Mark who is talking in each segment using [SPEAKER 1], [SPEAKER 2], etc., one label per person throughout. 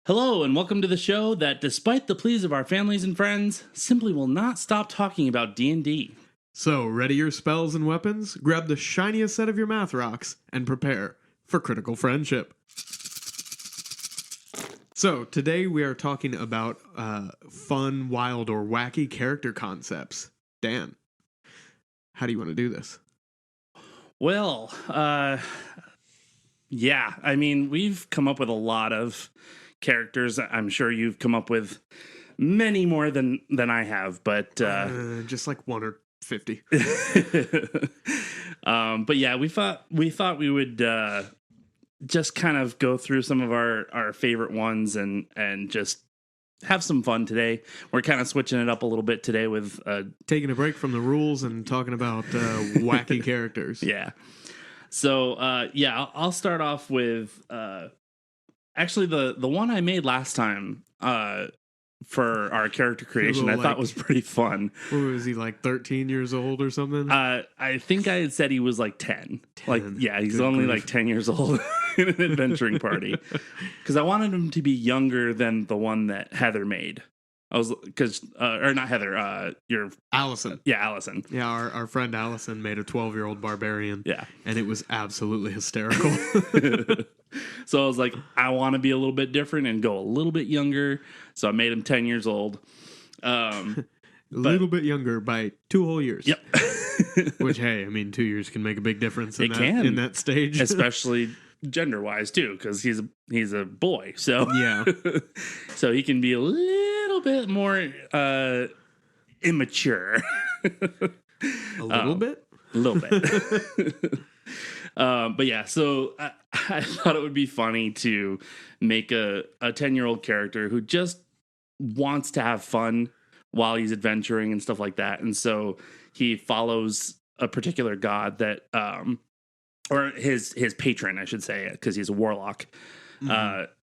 [SPEAKER 1] Hello, and welcome to the show that, despite the pleas of our families and friends, simply will not stop talking about D&D.
[SPEAKER 2] So, ready your spells and weapons, grab the shiniest set of your math rocks, and prepare for critical friendship. So, today we are talking about fun, wild, or wacky character concepts. Dan, how do you want to do this?
[SPEAKER 1] Well, we've come up with a lot of characters. I'm sure you've come up with many more than I have, but
[SPEAKER 2] just like 1 or 50.
[SPEAKER 1] But yeah, we thought we would just kind of go through some of our favorite ones and just have some fun today. We're kind of switching it up a little bit today with
[SPEAKER 2] taking a break from the rules and talking about wacky characters.
[SPEAKER 1] Yeah. So I'll start off with actually the one I made last time for our character creation. I thought was pretty fun.
[SPEAKER 2] What was he, like 13 years old or something?
[SPEAKER 1] I think I had said he was like 10.
[SPEAKER 2] 10.
[SPEAKER 1] Like, yeah, he's
[SPEAKER 2] Good
[SPEAKER 1] only
[SPEAKER 2] grief.
[SPEAKER 1] like 10 years old in an adventuring party. Because I wanted him to be younger than the one that Heather made. Or not Heather, your
[SPEAKER 2] Allison.
[SPEAKER 1] Yeah, Allison.
[SPEAKER 2] Yeah, our friend Allison made a 12-year-old barbarian.
[SPEAKER 1] Yeah.
[SPEAKER 2] And it was absolutely hysterical.
[SPEAKER 1] So I was like, I want to be a little bit different and go a little bit younger. So I made him 10 years old.
[SPEAKER 2] A little bit younger by 2 whole years.
[SPEAKER 1] Yep.
[SPEAKER 2] Which, hey, I mean, 2 years can make a big difference in that stage.
[SPEAKER 1] Especially gender-wise, too, because he's a boy. So
[SPEAKER 2] yeah.
[SPEAKER 1] So he can be a little bit more immature.
[SPEAKER 2] A little bit?
[SPEAKER 1] A little bit. But yeah, so I thought it would be funny to make a 10-year-old character who just wants to have fun while he's adventuring and stuff like that. And so he follows a particular god that, or his patron, I should say, because he's a warlock,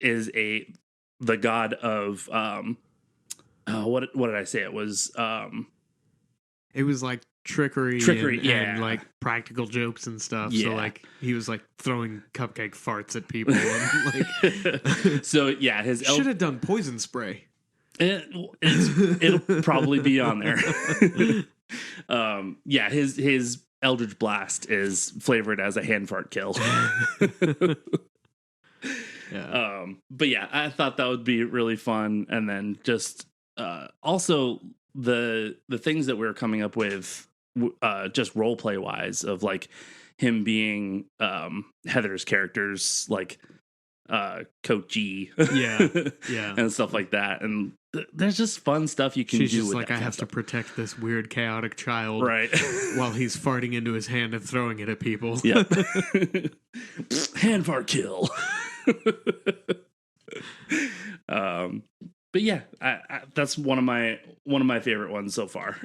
[SPEAKER 1] is the god of, what did I say? It was
[SPEAKER 2] like trickery and like practical jokes and stuff.
[SPEAKER 1] Yeah.
[SPEAKER 2] So like he was like throwing cupcake farts at people and like
[SPEAKER 1] So yeah, his
[SPEAKER 2] should have done poison spray.
[SPEAKER 1] It'll probably be on there. His Eldritch Blast is flavored as a hand fart kill.
[SPEAKER 2] Yeah.
[SPEAKER 1] But yeah, I thought that would be really fun. And then just also the things that we were coming up with, just role play wise, of like him being Heather's characters, like Coach G,
[SPEAKER 2] yeah,
[SPEAKER 1] and stuff like that. And there's just fun stuff you can
[SPEAKER 2] She's
[SPEAKER 1] do.
[SPEAKER 2] just
[SPEAKER 1] with
[SPEAKER 2] like,
[SPEAKER 1] that
[SPEAKER 2] I
[SPEAKER 1] kind
[SPEAKER 2] have
[SPEAKER 1] of
[SPEAKER 2] to
[SPEAKER 1] stuff.
[SPEAKER 2] protect this weird chaotic child,
[SPEAKER 1] Right?
[SPEAKER 2] while he's farting into his hand and throwing it at people.
[SPEAKER 1] Yep. Hand fart kill. But yeah, that's one of my favorite ones so far.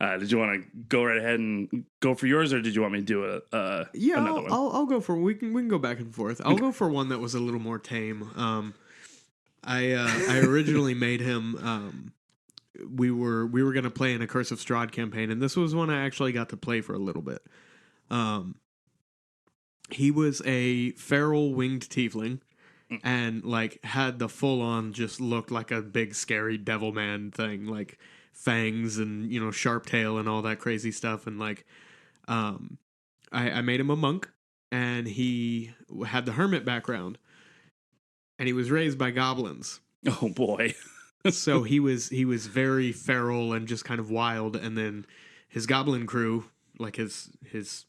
[SPEAKER 1] Did you want to go right ahead and go for yours, or did you want me to do another one?
[SPEAKER 2] I'll go for we can go back and forth. I'll go for one that was a little more tame. I originally made him. We were gonna play in a Curse of Strahd campaign, and this was one I actually got to play for a little bit. He was a feral winged tiefling, and like had the full on just looked like a big scary devil man thing, like fangs and sharp tail and all that crazy stuff. And like I made him a monk, and he had the hermit background, and he was raised by goblins.
[SPEAKER 1] Oh boy.
[SPEAKER 2] So he was very feral and just kind of wild. And then his goblin crew, like his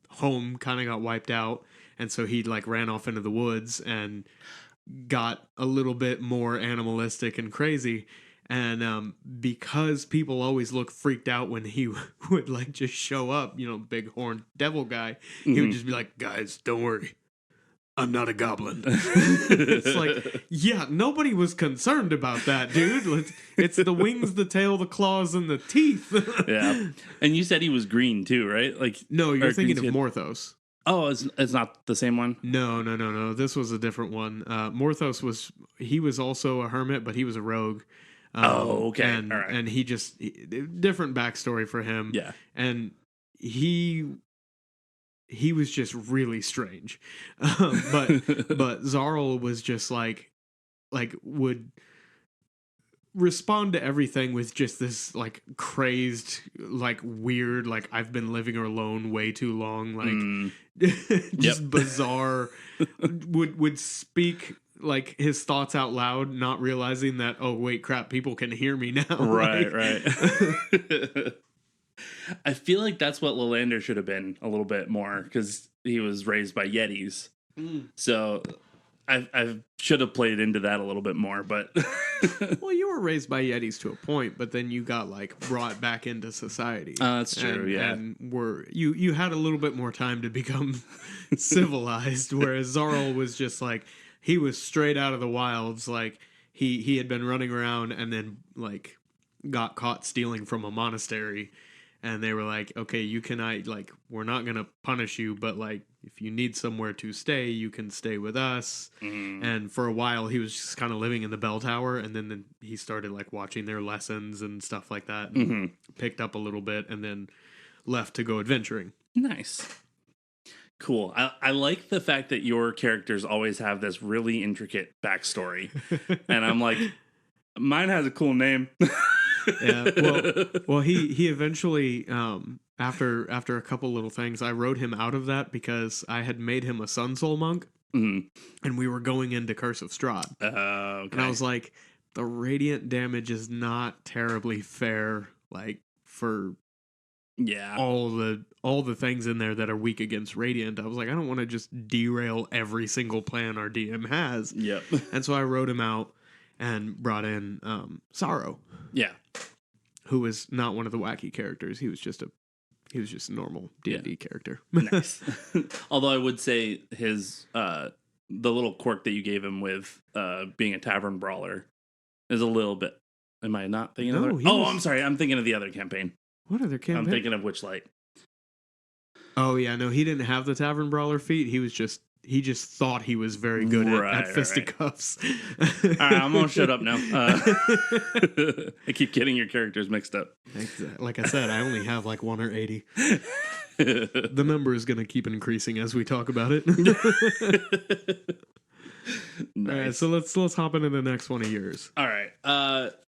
[SPEAKER 2] home, kind of got wiped out, and so he like ran off into the woods and got a little bit more animalistic and crazy. And because people always look freaked out when he would like just show up, big horned devil guy, he would just be like, "Guys, don't worry, I'm not a goblin." It's like, yeah, nobody was concerned about that, dude. It's the wings, the tail, the claws, and the teeth.
[SPEAKER 1] Yeah. And you said he was green too, right? Like,
[SPEAKER 2] No, you're
[SPEAKER 1] or
[SPEAKER 2] thinking of
[SPEAKER 1] green
[SPEAKER 2] Morthos.
[SPEAKER 1] Oh, it's not the same one?
[SPEAKER 2] No. This was a different one. Morthos was also a hermit, but he was a rogue.
[SPEAKER 1] Okay.
[SPEAKER 2] And,
[SPEAKER 1] all right.
[SPEAKER 2] and he different backstory for him.
[SPEAKER 1] Yeah.
[SPEAKER 2] And he he was just really strange. But Zarl was just like would respond to everything with just this like crazed, like weird, like I've been living alone way too long, like just bizarre. would speak like his thoughts out loud, not realizing that, oh wait, crap, people can hear me now.
[SPEAKER 1] Right, right. I feel like that's what Lilander should have been a little bit more, because he was raised by Yetis. So I should have played into that a little bit more, but
[SPEAKER 2] well, you were raised by Yetis to a point, but then you got like brought back into society.
[SPEAKER 1] That's true,
[SPEAKER 2] and you had a little bit more time to become civilized, whereas Zarl was just like, he was straight out of the wilds. Like he had been running around and then like got caught stealing from a monastery, and they were like, okay, you cannot, like, we're not gonna punish you, but like if you need somewhere to stay, you can stay with us. And for a while he was just kind of living in the bell tower, and then he started like watching their lessons and stuff like that, and picked up a little bit, and then left to go adventuring.
[SPEAKER 1] Nice. Cool. I like the fact that your characters always have this really intricate backstory. And I'm like, mine has a cool name.
[SPEAKER 2] Yeah. Well, he eventually, after a couple little things, I wrote him out of that because I had made him a Sun Soul monk, and we were going into Curse of Strahd.
[SPEAKER 1] Okay.
[SPEAKER 2] And I was like, the radiant damage is not terribly fair, like for all the things in there that are weak against radiant. I was like, I don't want to just derail every single plan our DM has.
[SPEAKER 1] Yep.
[SPEAKER 2] And so I wrote him out and brought in Sorrow.
[SPEAKER 1] Yeah.
[SPEAKER 2] Who was not one of the Whacky characters. He was just a normal D&D character.
[SPEAKER 1] Nice. Although I would say his the little quirk that you gave him with being a tavern brawler is a little bit. Am I not thinking of it? I'm sorry. I'm thinking of the other campaign.
[SPEAKER 2] What other campaign?
[SPEAKER 1] I'm thinking of Witchlight.
[SPEAKER 2] Oh yeah, no, he didn't have the tavern brawler feat. He just thought he was very good at fisticuffs.
[SPEAKER 1] All right, I'm gonna shut up now. I keep getting your characters mixed up.
[SPEAKER 2] Like I said, I only have like 1 or 80. The number is gonna keep increasing as we talk about it. Nice. All right, so let's hop into the next one of yours.
[SPEAKER 1] All right.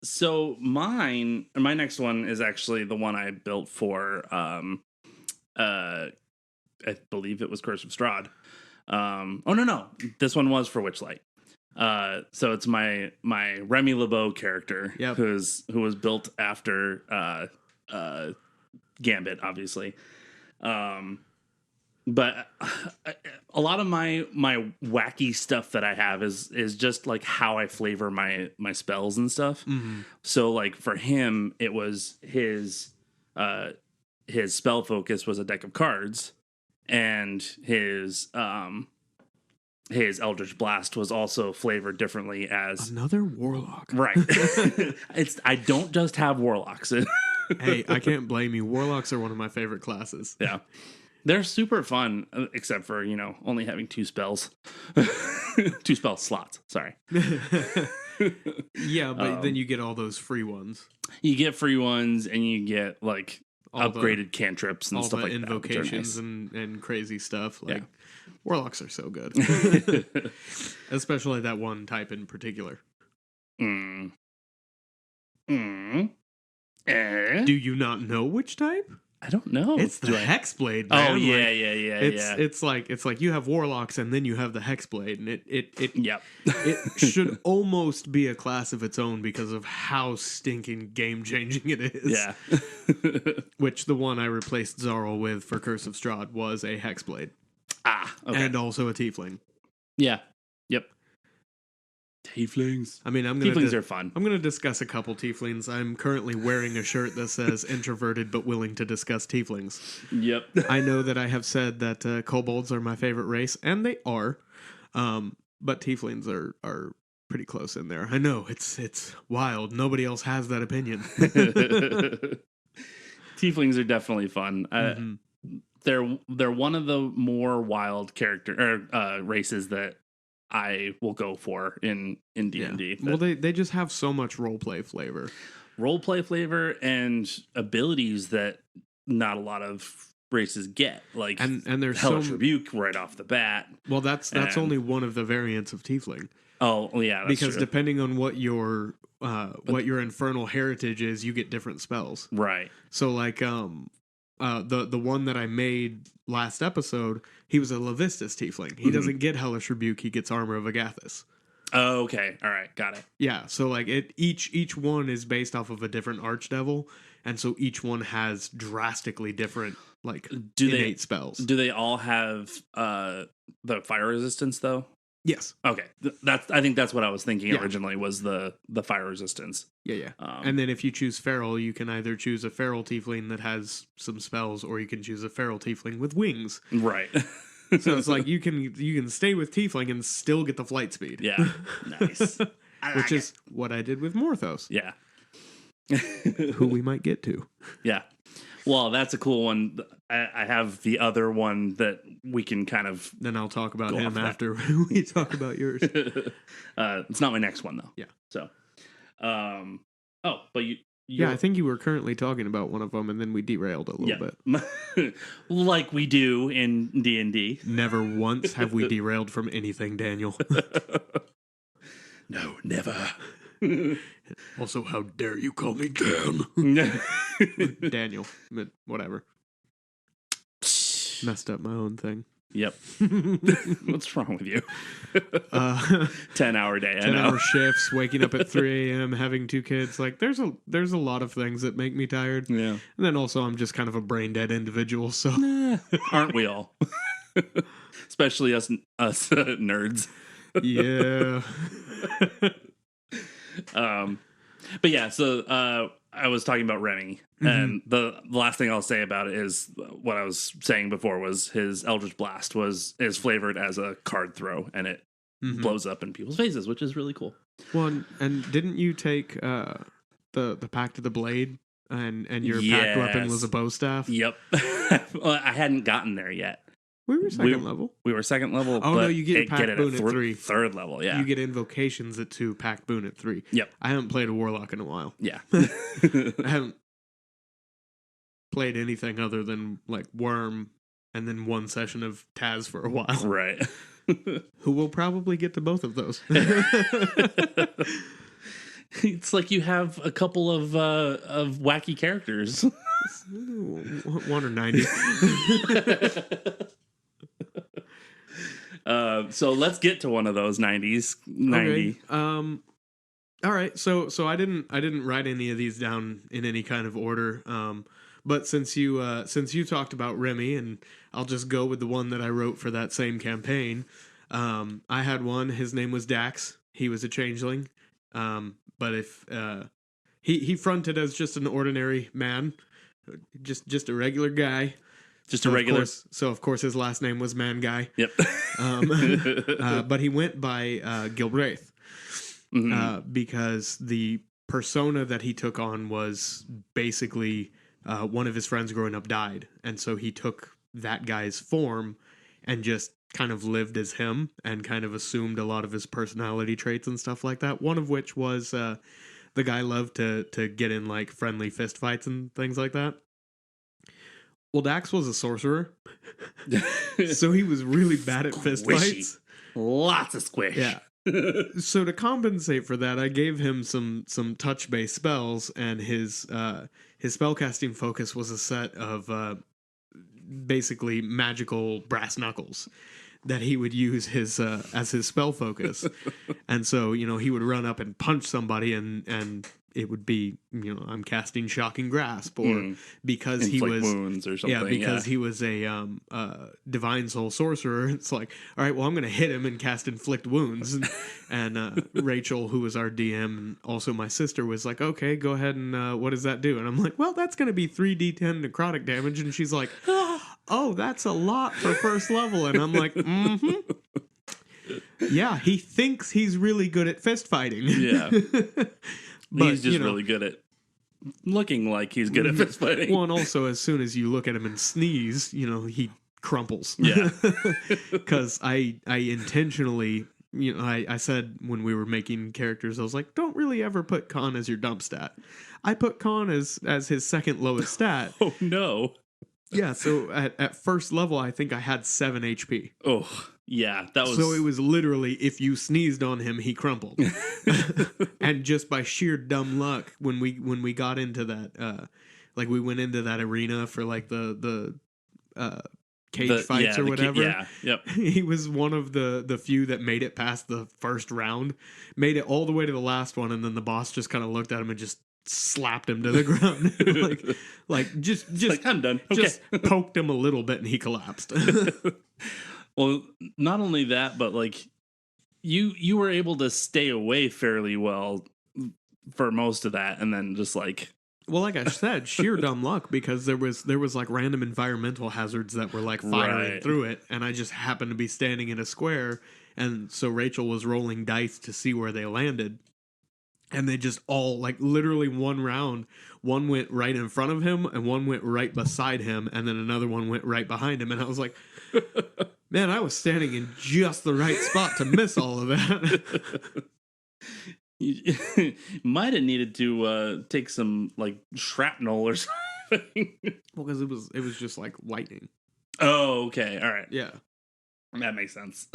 [SPEAKER 1] So my next one is actually the one I built for. I believe it was Curse of Strahd. No, this one was for Witchlight. So it's my Remy LeBeau character, who was built after Gambit, obviously. But a lot of my wacky stuff that I have is just like how I flavor my spells and stuff. So like for him, it was his spell focus was a deck of cards, and his Eldritch Blast was also flavored differently as
[SPEAKER 2] another warlock.
[SPEAKER 1] Right. I don't just have warlocks.
[SPEAKER 2] Hey, I can't blame you. Warlocks are one of my favorite classes.
[SPEAKER 1] Yeah. They're super fun, except for, only having 2 spells. 2 spell slots, sorry.
[SPEAKER 2] Yeah, but then you get all those free ones.
[SPEAKER 1] You get free ones, and you get, like, all upgraded cantrips and stuff like that.
[SPEAKER 2] All the invocations and crazy stuff. Like, warlocks are so good. Especially that one type in particular. Do you not know which type?
[SPEAKER 1] I don't know.
[SPEAKER 2] It's the Hexblade, man.
[SPEAKER 1] Oh yeah,
[SPEAKER 2] It's like you have warlocks and then you have the Hexblade, and it should almost be a class of its own because of how stinking game changing it is.
[SPEAKER 1] Yeah.
[SPEAKER 2] Which the one I replaced Zarl with for Curse of Strahd was a Hexblade.
[SPEAKER 1] Okay.
[SPEAKER 2] And also a Tiefling.
[SPEAKER 1] Yeah. Yep. Tieflings.
[SPEAKER 2] I mean,
[SPEAKER 1] Tieflings are fun.
[SPEAKER 2] I'm going to discuss a couple Tieflings. I'm currently wearing a shirt that says introverted but willing to discuss Tieflings.
[SPEAKER 1] Yep.
[SPEAKER 2] I know that I have said that kobolds are my favorite race, and they are. But Tieflings are pretty close in there. I know, it's wild. Nobody else has that opinion.
[SPEAKER 1] Tieflings are definitely fun. They're one of the more wild races that I will go for in D&D.
[SPEAKER 2] Well, they just have so much roleplay flavor.
[SPEAKER 1] Roleplay flavor and abilities that not a lot of races get. Like,
[SPEAKER 2] and there's
[SPEAKER 1] Hellish Rebuke right off the bat.
[SPEAKER 2] Well, that's only one of the variants of Tiefling.
[SPEAKER 1] Oh, yeah, that's
[SPEAKER 2] because
[SPEAKER 1] true.
[SPEAKER 2] depending on what your infernal heritage is, you get different spells.
[SPEAKER 1] Right.
[SPEAKER 2] So like the one that I made last episode, he was a Levistus Tiefling. He doesn't get Hellish Rebuke, he gets Armor of Agathis.
[SPEAKER 1] Oh, okay. All right, got it.
[SPEAKER 2] Yeah, so like each one is based off of a different archdevil, and so each one has drastically different innate spells.
[SPEAKER 1] Do they all have the fire resistance though?
[SPEAKER 2] Yes.
[SPEAKER 1] Okay, I think that's what I was thinking originally was the fire resistance.
[SPEAKER 2] Yeah. And then if you choose feral, you can either choose a feral tiefling that has some spells, or you can choose a feral tiefling with wings.
[SPEAKER 1] Right.
[SPEAKER 2] So it's like you can stay with tiefling and still get the flight speed.
[SPEAKER 1] Yeah. Nice.
[SPEAKER 2] Which is what I did with Morthos.
[SPEAKER 1] Yeah.
[SPEAKER 2] Who we might get to.
[SPEAKER 1] Yeah. Well, that's a cool one. I have the other one that we can kind of...
[SPEAKER 2] Then I'll talk about him after we talk about yours.
[SPEAKER 1] It's not my next one, though.
[SPEAKER 2] Yeah.
[SPEAKER 1] So, but you...
[SPEAKER 2] Yeah, I think you were currently talking about one of them, and then we derailed a little
[SPEAKER 1] bit. Like we do in D&D.
[SPEAKER 2] Never once have we derailed from anything, Daniel.
[SPEAKER 1] No, never.
[SPEAKER 2] Also, how dare you call me Dan? Daniel, whatever. Messed up my own thing.
[SPEAKER 1] Yep. What's wrong with you? 10-hour day.
[SPEAKER 2] 10-hour shifts, waking up at 3 a.m., having 2 kids. Like, there's a lot of things that make me tired.
[SPEAKER 1] Yeah.
[SPEAKER 2] And then also, I'm just kind of a brain dead individual. So,
[SPEAKER 1] aren't we all? Especially us nerds.
[SPEAKER 2] Yeah.
[SPEAKER 1] But yeah, so I was talking about Remy, and the last thing I'll say about it is what I was saying before was his Eldritch Blast is flavored as a card throw, and it blows up in people's faces, which is really cool.
[SPEAKER 2] Well, and didn't you take the Pact of the Blade, and your pact weapon was a bow staff?
[SPEAKER 1] Yep. Well, I hadn't gotten there yet.
[SPEAKER 2] We were second level.
[SPEAKER 1] We were second level.
[SPEAKER 2] Oh, no, you get Pact Boon at 3.
[SPEAKER 1] Third level, yeah.
[SPEAKER 2] You get Invocations at 2, Pact Boon at 3.
[SPEAKER 1] Yep.
[SPEAKER 2] I haven't played a Warlock in a while.
[SPEAKER 1] Yeah.
[SPEAKER 2] I haven't played anything other than, like, Worm and then one session of Taz for a while.
[SPEAKER 1] Right.
[SPEAKER 2] Who will probably get to both of those.
[SPEAKER 1] It's like you have a couple of wacky characters.
[SPEAKER 2] 1 or 90.
[SPEAKER 1] So let's get to one of those 90s. 90.
[SPEAKER 2] Okay. All right. So I didn't write any of these down in any kind of order. But since you talked about Remy, and I'll just go with the one that I wrote for that same campaign. I had one. His name was Dax. He was a changeling. But if he fronted as just an ordinary man, just a regular guy.
[SPEAKER 1] Just a regular.
[SPEAKER 2] So of course his last name was Man Guy.
[SPEAKER 1] Yep.
[SPEAKER 2] But he went by Gilbraith because the persona that he took on was basically one of his friends growing up died, and so he took that guy's form and just kind of lived as him and kind of assumed a lot of his personality traits and stuff like that. One of which was the guy loved to get in like friendly fist fights and things like that. Well, Dax was a sorcerer, so he was really bad at fist fights.
[SPEAKER 1] Lots of squish.
[SPEAKER 2] Yeah. So to compensate for that, I gave him some touch-based spells, and his spellcasting focus was a set of basically magical brass knuckles that he would use as his spell focus. And so, he would run up and punch somebody, and it would be, I'm casting Shocking Grasp, or because he was
[SPEAKER 1] wounds or something.
[SPEAKER 2] Yeah, because he was a divine soul sorcerer. It's like, all right, well, I'm going to hit him and cast Inflict Wounds. And Rachel, who was our DM and also my sister, was like, okay, go ahead and what does that do? And I'm like, well, that's going to be 3d10 necrotic damage. And she's like, oh, that's a lot for first level. And I'm like, yeah, he thinks he's really good at fist fighting.
[SPEAKER 1] Yeah. But he's just really good at looking like he's good at fist fighting.
[SPEAKER 2] Well, and also as soon as you look at him and sneeze, he crumples.
[SPEAKER 1] Yeah.
[SPEAKER 2] Because I intentionally, I said when we were making characters, I was like, don't really ever put con as your dump stat. I put con as his second lowest stat.
[SPEAKER 1] Oh, no.
[SPEAKER 2] Yeah, so at first level, I think I had 7 HP.
[SPEAKER 1] Oh, yeah, that was.
[SPEAKER 2] So it was literally, if you sneezed on him, he crumpled. And just by sheer dumb luck, when we got into that, like we went into that arena for like the cage fights or whatever.
[SPEAKER 1] Yeah, yep.
[SPEAKER 2] He was one of the few that made it past the first round, made it all the way to the last one, and then the boss just kind of looked at him and just slapped him to the ground. like just
[SPEAKER 1] like, I'm done. Okay.
[SPEAKER 2] Just poked him a little bit and he collapsed.
[SPEAKER 1] Well, not only that, but like you were able to stay away fairly well for most of that, and then just like.
[SPEAKER 2] Well, like I said, sheer dumb luck, because there was like random environmental hazards that were like firing through it, and I just happened to be standing in a square, and so Rachel was rolling dice to see where they landed, and they just all, like, literally one round, one went right in front of him, and one went right beside him, and then another one went right behind him, and I was like, man, I was standing in just the right spot to miss all of that.
[SPEAKER 1] You might have needed to take some like shrapnel or something.
[SPEAKER 2] Well, because it was just like lightning.
[SPEAKER 1] Oh, okay, all right,
[SPEAKER 2] Yeah,
[SPEAKER 1] that makes sense.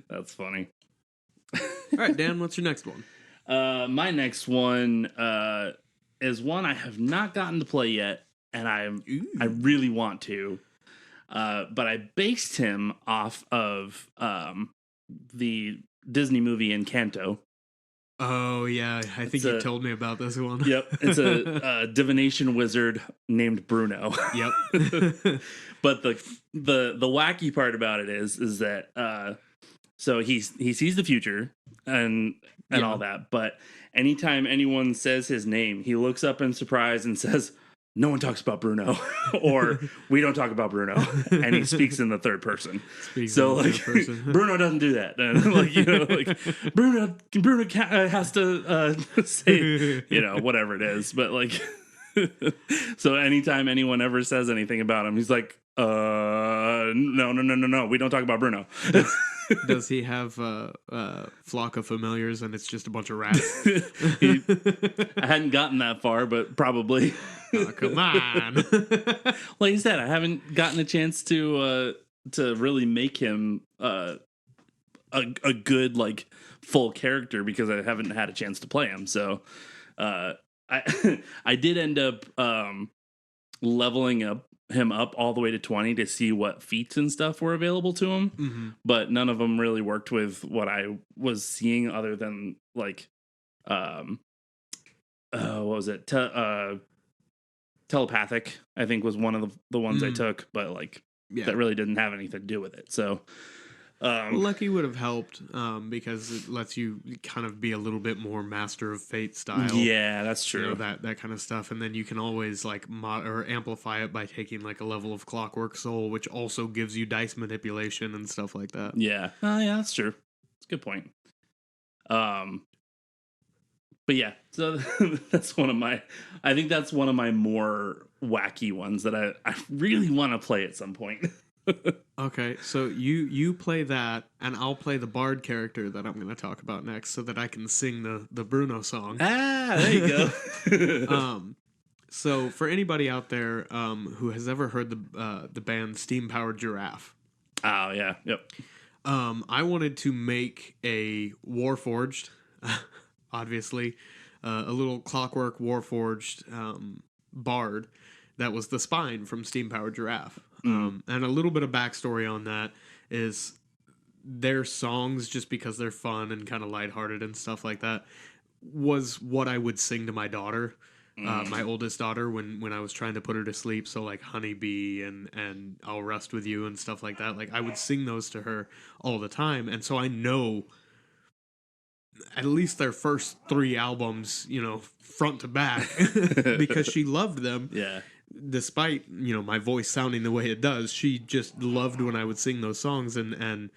[SPEAKER 1] That's funny.
[SPEAKER 2] All right, Dan, what's your next one?
[SPEAKER 1] My next one is one I have not gotten to play yet, and I really want to. But I based him off of the Disney movie Encanto.
[SPEAKER 2] Oh yeah, I think you told me about this one.
[SPEAKER 1] Yep, it's a divination wizard named Bruno.
[SPEAKER 2] Yep.
[SPEAKER 1] But the wacky part about it is that so he sees the future and all that, but anytime anyone says his name, he looks up in surprise and says, "No one talks about Bruno," or "We don't talk about Bruno," and he speaks in the third person. So like, Bruno doesn't do that. Like, you know, like Bruno has to say, you know, whatever it is. But like, so anytime anyone ever says anything about him, he's like, no, we don't talk about Bruno."
[SPEAKER 2] Does he have a flock of familiars and it's just a bunch of rats?
[SPEAKER 1] I hadn't gotten that far, but probably.
[SPEAKER 2] Oh, come on.
[SPEAKER 1] Like you said, I haven't gotten a chance to really make him a good, like, full character because I haven't had a chance to play him. So I I did end up leveling him up all the way to 20 to see what feats and stuff were available to him, but none of them really worked with what I was seeing, other than like what was it, telepathic, I think, was one of the ones I took, but like that really didn't have anything to do with it. So
[SPEAKER 2] Lucky would have helped because it lets you kind of be a little bit more Master of Fate style.
[SPEAKER 1] Yeah, that's true.
[SPEAKER 2] You know, that kind of stuff, and then you can always like or amplify it by taking like a level of Clockwork Soul, which also gives you dice manipulation and stuff like that.
[SPEAKER 1] Yeah, yeah, that's true. That's a good point. But yeah, so that's one of my. I think that's one of my more wacky ones that I really want to play at some point.
[SPEAKER 2] Okay, so you play that, and I'll play the bard character that I'm going to talk about next, so that I can sing the Bruno song.
[SPEAKER 1] Ah, there you go.
[SPEAKER 2] So for anybody out there who has ever heard the band Steam Powered Giraffe,
[SPEAKER 1] oh yeah, yep.
[SPEAKER 2] I wanted to make a Warforged, obviously, a little Clockwork Warforged bard that was the spine from Steam Powered Giraffe. And a little bit of backstory on that is their songs, just because they're fun and kind of lighthearted and stuff like that, was what I would sing to my daughter, my oldest daughter, when I was trying to put her to sleep. So like Honeybee and I'll Rest With You and stuff like that. Like I would sing those to her all the time. And so I know at least their first 3 albums, you know, front to back, because she loved them.
[SPEAKER 1] Yeah.
[SPEAKER 2] Despite, you know, my voice sounding the way it does, she just loved when I would sing those songs. And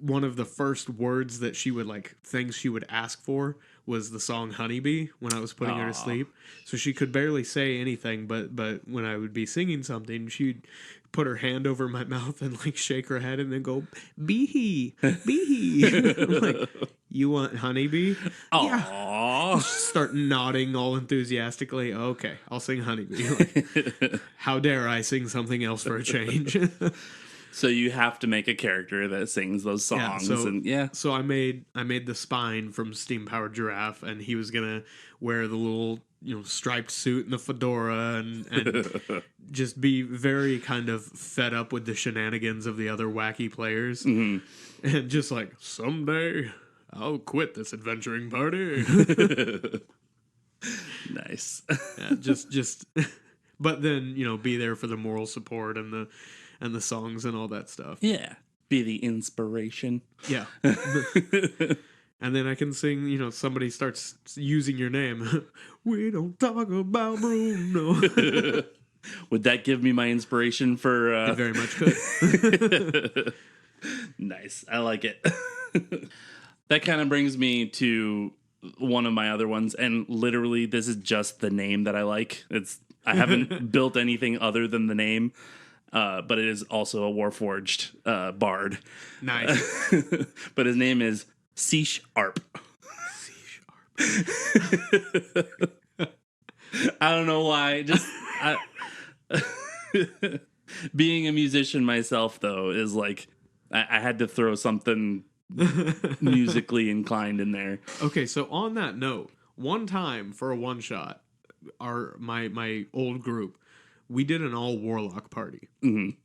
[SPEAKER 2] one of the first words that she would, like, things she would ask for was the song Honeybee when I was putting her to sleep. So she could barely say anything, but when I would be singing something, she'd put her hand over my mouth and like shake her head and then go, "Bee-hee, bee-hee." I'm like, You want Honeybee? Yeah.
[SPEAKER 1] Aww.
[SPEAKER 2] Start nodding all enthusiastically. Okay, I'll sing Honeybee. Like, how dare I sing something else for a change?
[SPEAKER 1] So you have to make a character that sings those songs,
[SPEAKER 2] So I made the Spine from Steam Powered Giraffe, and he was gonna wear the little striped suit and the fedora, and just be very kind of fed up with the shenanigans of the other wacky players, and just like, someday I'll quit this adventuring party.
[SPEAKER 1] Nice.
[SPEAKER 2] Yeah, just but then be there for the moral support and the songs and all that stuff.
[SPEAKER 1] Yeah, be the inspiration.
[SPEAKER 2] Yeah. And then I can sing, somebody starts using your name. We don't talk about Bruno.
[SPEAKER 1] Would that give me my inspiration for...
[SPEAKER 2] It very much could.
[SPEAKER 1] Nice. I like it. That kind of brings me to one of my other ones, and literally this is just the name that I like. I haven't built anything other than the name, but it is also a Warforged bard.
[SPEAKER 2] Nice.
[SPEAKER 1] But his name is Seesh Arp.
[SPEAKER 2] Seesh Arp.
[SPEAKER 1] I don't know why. Being a musician myself, though, is like I had to throw something musically inclined in there.
[SPEAKER 2] Okay, so on that note, one time for a one shot, my old group, we did an all warlock party, and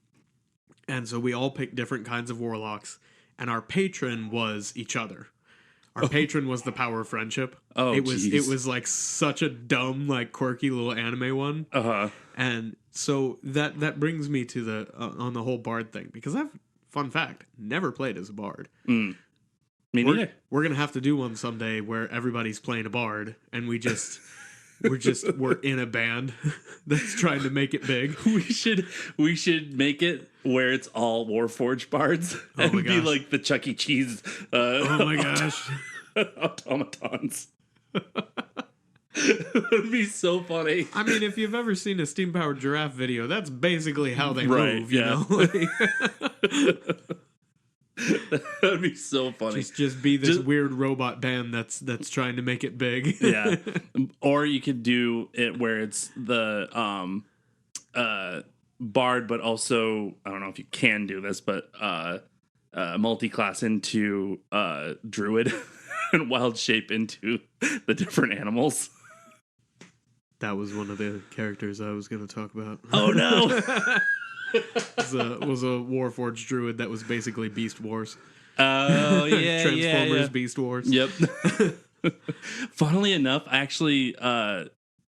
[SPEAKER 2] so we all picked different kinds of warlocks, and our patron was each other. Our patron was the power of friendship.
[SPEAKER 1] Oh,
[SPEAKER 2] it was like such a dumb, like quirky little anime one. And so that brings me to the on the whole bard thing, because fun fact, never played as a bard.
[SPEAKER 1] Me neither.
[SPEAKER 2] We're gonna have to do one someday where everybody's playing a bard, and we're in a band that's trying to make it big.
[SPEAKER 1] We should make it where it's all Warforged bards and be like the Chuck E. Cheese.
[SPEAKER 2] Oh my gosh,
[SPEAKER 1] automatons. It would be so funny.
[SPEAKER 2] I mean, if you've ever seen a Steam Powered Giraffe video, that's basically how they move. You know.
[SPEAKER 1] That would be so funny.
[SPEAKER 2] Just be this weird robot band that's trying to make it big.
[SPEAKER 1] Yeah. Or you could do it where it's the bard, but also, I don't know if you can do this, but multi-class into druid and wild shape into the different animals.
[SPEAKER 2] That was one of the characters I was going to talk about.
[SPEAKER 1] Oh no.
[SPEAKER 2] was a Warforged druid that was basically Beast Wars.
[SPEAKER 1] Oh yeah,
[SPEAKER 2] Transformers
[SPEAKER 1] yeah.
[SPEAKER 2] Beast Wars.
[SPEAKER 1] Yep. Funnily enough, actually,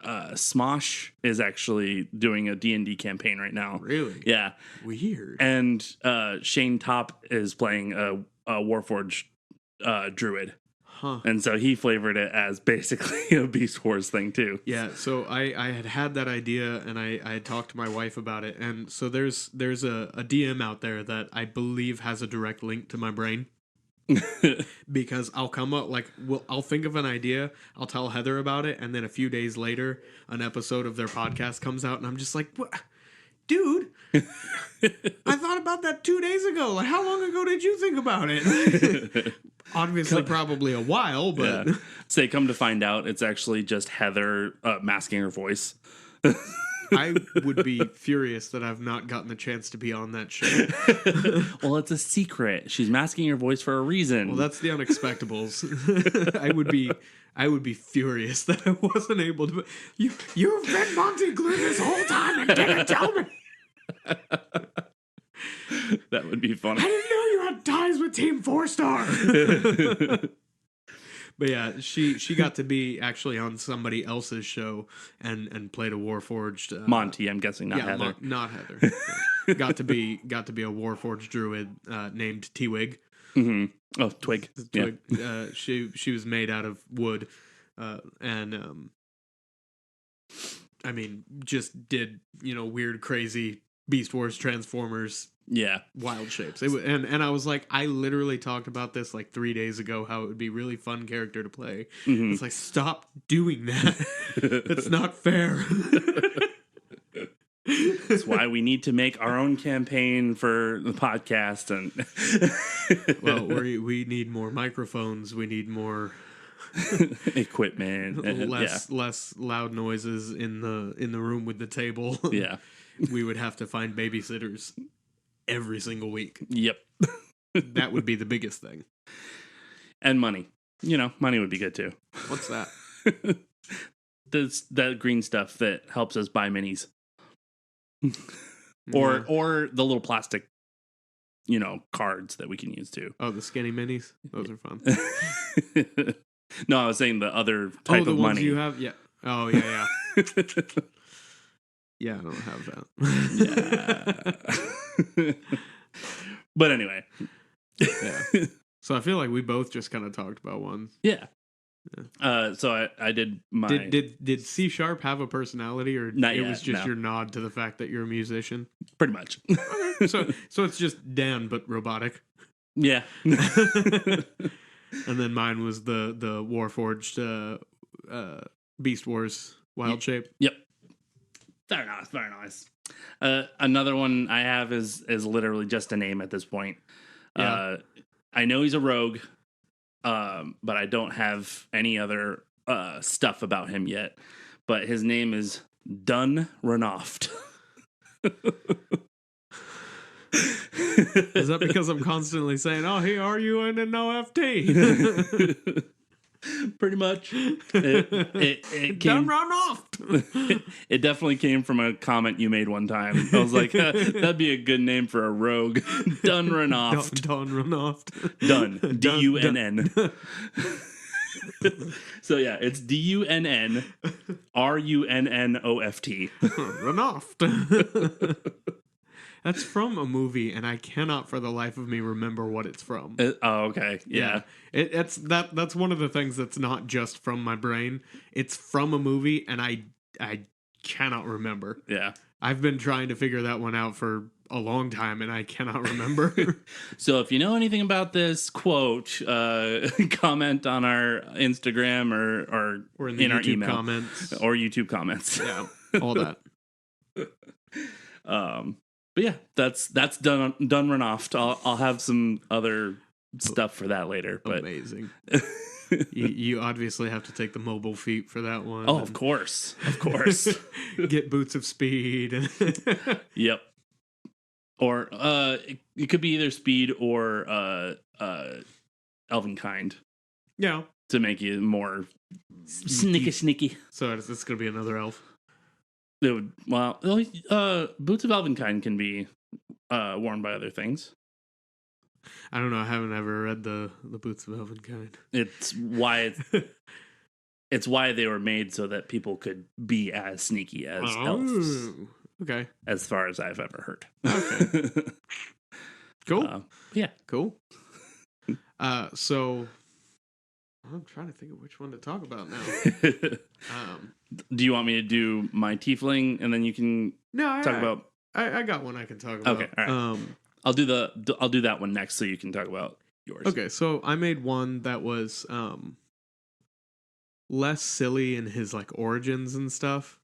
[SPEAKER 1] Smosh is actually doing a D&D campaign right now.
[SPEAKER 2] Really?
[SPEAKER 1] Yeah.
[SPEAKER 2] Weird.
[SPEAKER 1] And Shane Top is playing a Warforged druid.
[SPEAKER 2] Huh.
[SPEAKER 1] And so he flavored it as basically a Beast Wars thing too.
[SPEAKER 2] Yeah, so I had that idea, and I had talked to my wife about it, and so there's a DM out there that I believe has a direct link to my brain. Because I'll come up I'll think of an idea, I'll tell Heather about it, and then a few days later an episode of their podcast comes out, and I'm just like, what? Dude, I thought about that 2 days ago. Like, how long ago did you think about it? Obviously, probably a while, but...
[SPEAKER 1] Yeah. Say, come to find out, it's actually just Heather masking her voice.
[SPEAKER 2] I would be furious that I've not gotten the chance to be on that show.
[SPEAKER 1] Well, it's a secret. She's masking her voice for a reason.
[SPEAKER 2] Well, that's the Unexpectables. I would be furious that I wasn't able to... You've been Monty Glue this whole time and didn't tell me!
[SPEAKER 1] That would be funny.
[SPEAKER 2] I didn't know you had ties with Team 4-Star! But yeah, she got to be actually on somebody else's show and played a Warforged...
[SPEAKER 1] Monty, I'm guessing, not Heather.
[SPEAKER 2] Not Heather. No. got to be a Warforged druid named T-Wig.
[SPEAKER 1] Mm-hmm. Oh, Twig.
[SPEAKER 2] Twig.
[SPEAKER 1] Yeah.
[SPEAKER 2] She was made out of wood, and I mean, just did weird, crazy Beast Wars, Transformers, wild shapes. It was, and I was like, I literally talked about this like 3 days ago, how it would be really fun character to play. Mm-hmm. It's like, stop doing that. It's not fair.
[SPEAKER 1] It's That's why we need to make our own campaign for the podcast. And
[SPEAKER 2] well, we need more microphones. We need more
[SPEAKER 1] equipment.
[SPEAKER 2] Less loud noises in the room with the table.
[SPEAKER 1] Yeah.
[SPEAKER 2] We would have to find babysitters every single week.
[SPEAKER 1] Yep.
[SPEAKER 2] That would be the biggest thing.
[SPEAKER 1] And money. Money would be good too.
[SPEAKER 2] What's that?
[SPEAKER 1] That green stuff that helps us buy minis. Or the little plastic, cards that we can use too.
[SPEAKER 2] Oh, the skinny minis? Those are fun.
[SPEAKER 1] No, I was saying the other type
[SPEAKER 2] the
[SPEAKER 1] of
[SPEAKER 2] ones
[SPEAKER 1] money.
[SPEAKER 2] You have? Yeah. Oh, yeah. Yeah, I don't have that.
[SPEAKER 1] Yeah. But anyway.
[SPEAKER 2] Yeah. So I feel like we both just kind of talked about one.
[SPEAKER 1] Yeah. So I did my...
[SPEAKER 2] Did C# have a personality, or
[SPEAKER 1] Not
[SPEAKER 2] it
[SPEAKER 1] yet,
[SPEAKER 2] was just
[SPEAKER 1] no.
[SPEAKER 2] your nod to the fact that you're a musician?
[SPEAKER 1] Pretty much.
[SPEAKER 2] So it's just Dan, but robotic.
[SPEAKER 1] Yeah.
[SPEAKER 2] And then mine was the Warforged Beast Wars Wild Shape.
[SPEAKER 1] Yep. Very nice. Very nice. Another one I have is literally just a name at this point.
[SPEAKER 2] Yeah.
[SPEAKER 1] I know he's a rogue, but I don't have any other stuff about him yet. But his name is Dun Renoft.
[SPEAKER 2] Is that because I'm constantly saying, "Oh, hey, are you in an OFT?"
[SPEAKER 1] Pretty much. It came.
[SPEAKER 2] Done run off.
[SPEAKER 1] It definitely came from a comment you made one time. I was like, that'd be a good name for a rogue. Dun Renoft.
[SPEAKER 2] Done run off.
[SPEAKER 1] Dun. Dunn. So yeah, it's DUNN RUNNOFT.
[SPEAKER 2] Run off. That's from a movie, and I cannot for the life of me remember what it's from.
[SPEAKER 1] Oh, okay. Yeah.
[SPEAKER 2] That's one of the things that's not just from my brain. It's from a movie, and I cannot remember.
[SPEAKER 1] Yeah.
[SPEAKER 2] I've been trying to figure that one out for a long time, and I cannot remember.
[SPEAKER 1] So if you know anything about this quote, comment on our Instagram or
[SPEAKER 2] in
[SPEAKER 1] our
[SPEAKER 2] YouTube
[SPEAKER 1] email
[SPEAKER 2] comments.
[SPEAKER 1] or YouTube comments.
[SPEAKER 2] Yeah, all that.
[SPEAKER 1] But yeah, that's done Renoft. I'll have some other stuff for that later. But
[SPEAKER 2] amazing. You obviously have to take the mobile feat for that one.
[SPEAKER 1] Oh, of course.
[SPEAKER 2] Get boots of speed.
[SPEAKER 1] Yep. Or it could be either speed or elven kind.
[SPEAKER 2] Yeah.
[SPEAKER 1] To make you more sneaky.
[SPEAKER 2] So it's going to be another elf.
[SPEAKER 1] It would, boots of elvenkind can be worn by other things.
[SPEAKER 2] I don't know. I haven't ever read the Boots of Elvenkind.
[SPEAKER 1] It's why they were made, so that people could be as sneaky as elves.
[SPEAKER 2] Okay.
[SPEAKER 1] As far as I've ever heard.
[SPEAKER 2] Okay. Cool.
[SPEAKER 1] Yeah.
[SPEAKER 2] Cool. So I'm trying to think of which one to talk about now.
[SPEAKER 1] Do you want me to do my tiefling and then you can talk about?
[SPEAKER 2] I got one I can talk about.
[SPEAKER 1] Okay, all right. I'll do that one next, so you can talk about yours.
[SPEAKER 2] Okay, so I made one that was less silly in his like origins and stuff,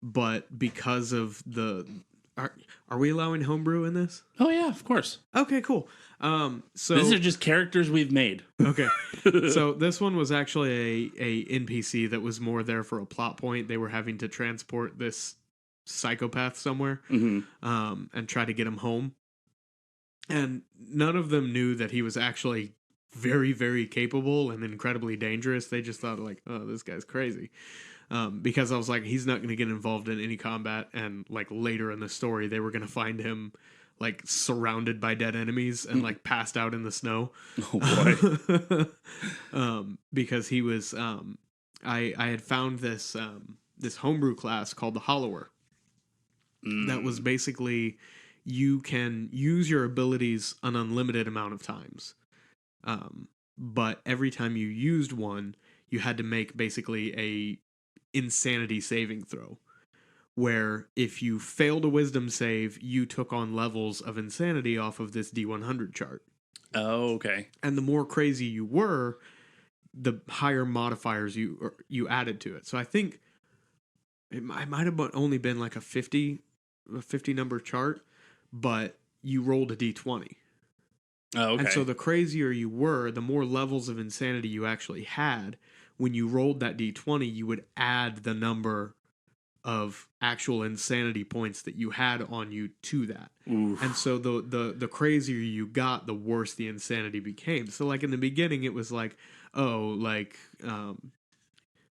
[SPEAKER 2] but because of are we allowing homebrew in this?
[SPEAKER 1] Oh yeah, of course.
[SPEAKER 2] Okay, cool. So
[SPEAKER 1] these are just characters we've made.
[SPEAKER 2] Okay. So this one was actually a NPC that was more there for a plot point. They were having to transport this psychopath somewhere, and try to get him home. And none of them knew that he was actually very, very capable and incredibly dangerous. They just thought like, oh, this guy's crazy. Because I was like, he's not going to get involved in any combat. And like later in the story, they were going to find him like surrounded by dead enemies and like passed out in the snow.
[SPEAKER 1] Oh
[SPEAKER 2] boy. Because he was, I had found this homebrew class called the Hollower. That was basically, you can use your abilities an unlimited amount of times. But every time you used one, you had to make basically a insanity saving throw, where if you failed a wisdom save, you took on levels of insanity off of this D100 chart.
[SPEAKER 1] Oh, okay.
[SPEAKER 2] And the more crazy you were, the higher modifiers you added to it. So I think it might have only been like a 50 a 50 number chart, but you rolled a d20.
[SPEAKER 1] Oh, okay.
[SPEAKER 2] And so the crazier you were, the more levels of insanity you actually had. When you rolled that d20, you would add the number of actual insanity points that you had on you to that.
[SPEAKER 1] Oof.
[SPEAKER 2] And so the crazier you got, the worse the insanity became. So like in the beginning, it was like, oh, like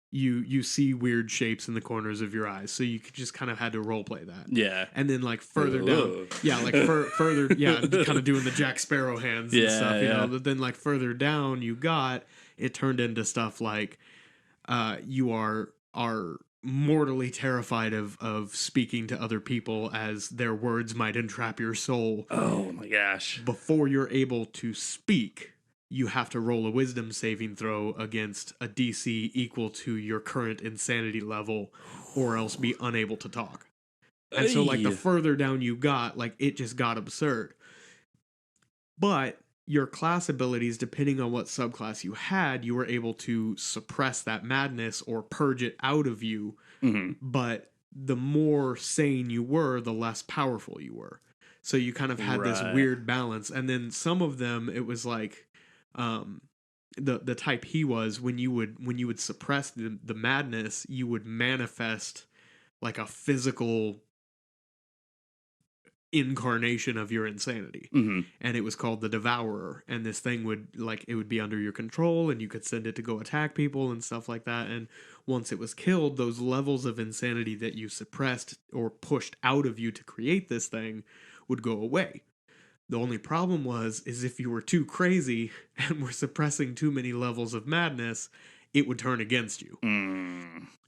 [SPEAKER 2] you see weird shapes in the corners of your eyes, so you just kind of had to role play that.
[SPEAKER 1] Yeah.
[SPEAKER 2] And then like further down, yeah, like further, yeah, kind of doing the Jack Sparrow hands and stuff, you know. But then like further down, it turned into stuff like you are mortally terrified of speaking to other people, as their words might entrap your soul.
[SPEAKER 1] Oh my gosh.
[SPEAKER 2] Before you're able to speak, you have to roll a wisdom saving throw against a DC equal to your current insanity level, or else be unable to talk. And so like the further down you got, like it just got absurd. But your class abilities, depending on what subclass you had, you were able to suppress that madness or purge it out of you.
[SPEAKER 1] Mm-hmm.
[SPEAKER 2] But the more sane you were, the less powerful you were. So you kind of had this weird balance. And then some of them, it was like the type he was, when you would suppress the madness, you would manifest like a physical incarnation of your insanity.
[SPEAKER 1] Mm-hmm.
[SPEAKER 2] And it was called the Devourer, and this thing would be under your control, and you could send it to go attack people and stuff like that. And once it was killed, those levels of insanity that you suppressed or pushed out of you to create this thing would go away. The only problem is if you were too crazy and were suppressing too many levels of madness, it would turn against you.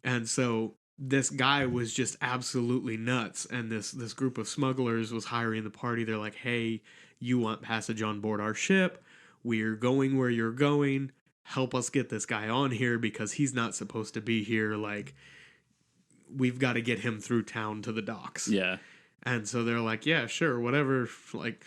[SPEAKER 2] And so this guy was just absolutely nuts, and this group of smugglers was hiring the party. They're like, hey, you want passage on board our ship? We're going where you're going. Help us get this guy on here, because he's not supposed to be here. Like, we've got to get him through town to the docks.
[SPEAKER 1] Yeah.
[SPEAKER 2] And so they're like, yeah, sure, whatever. Like,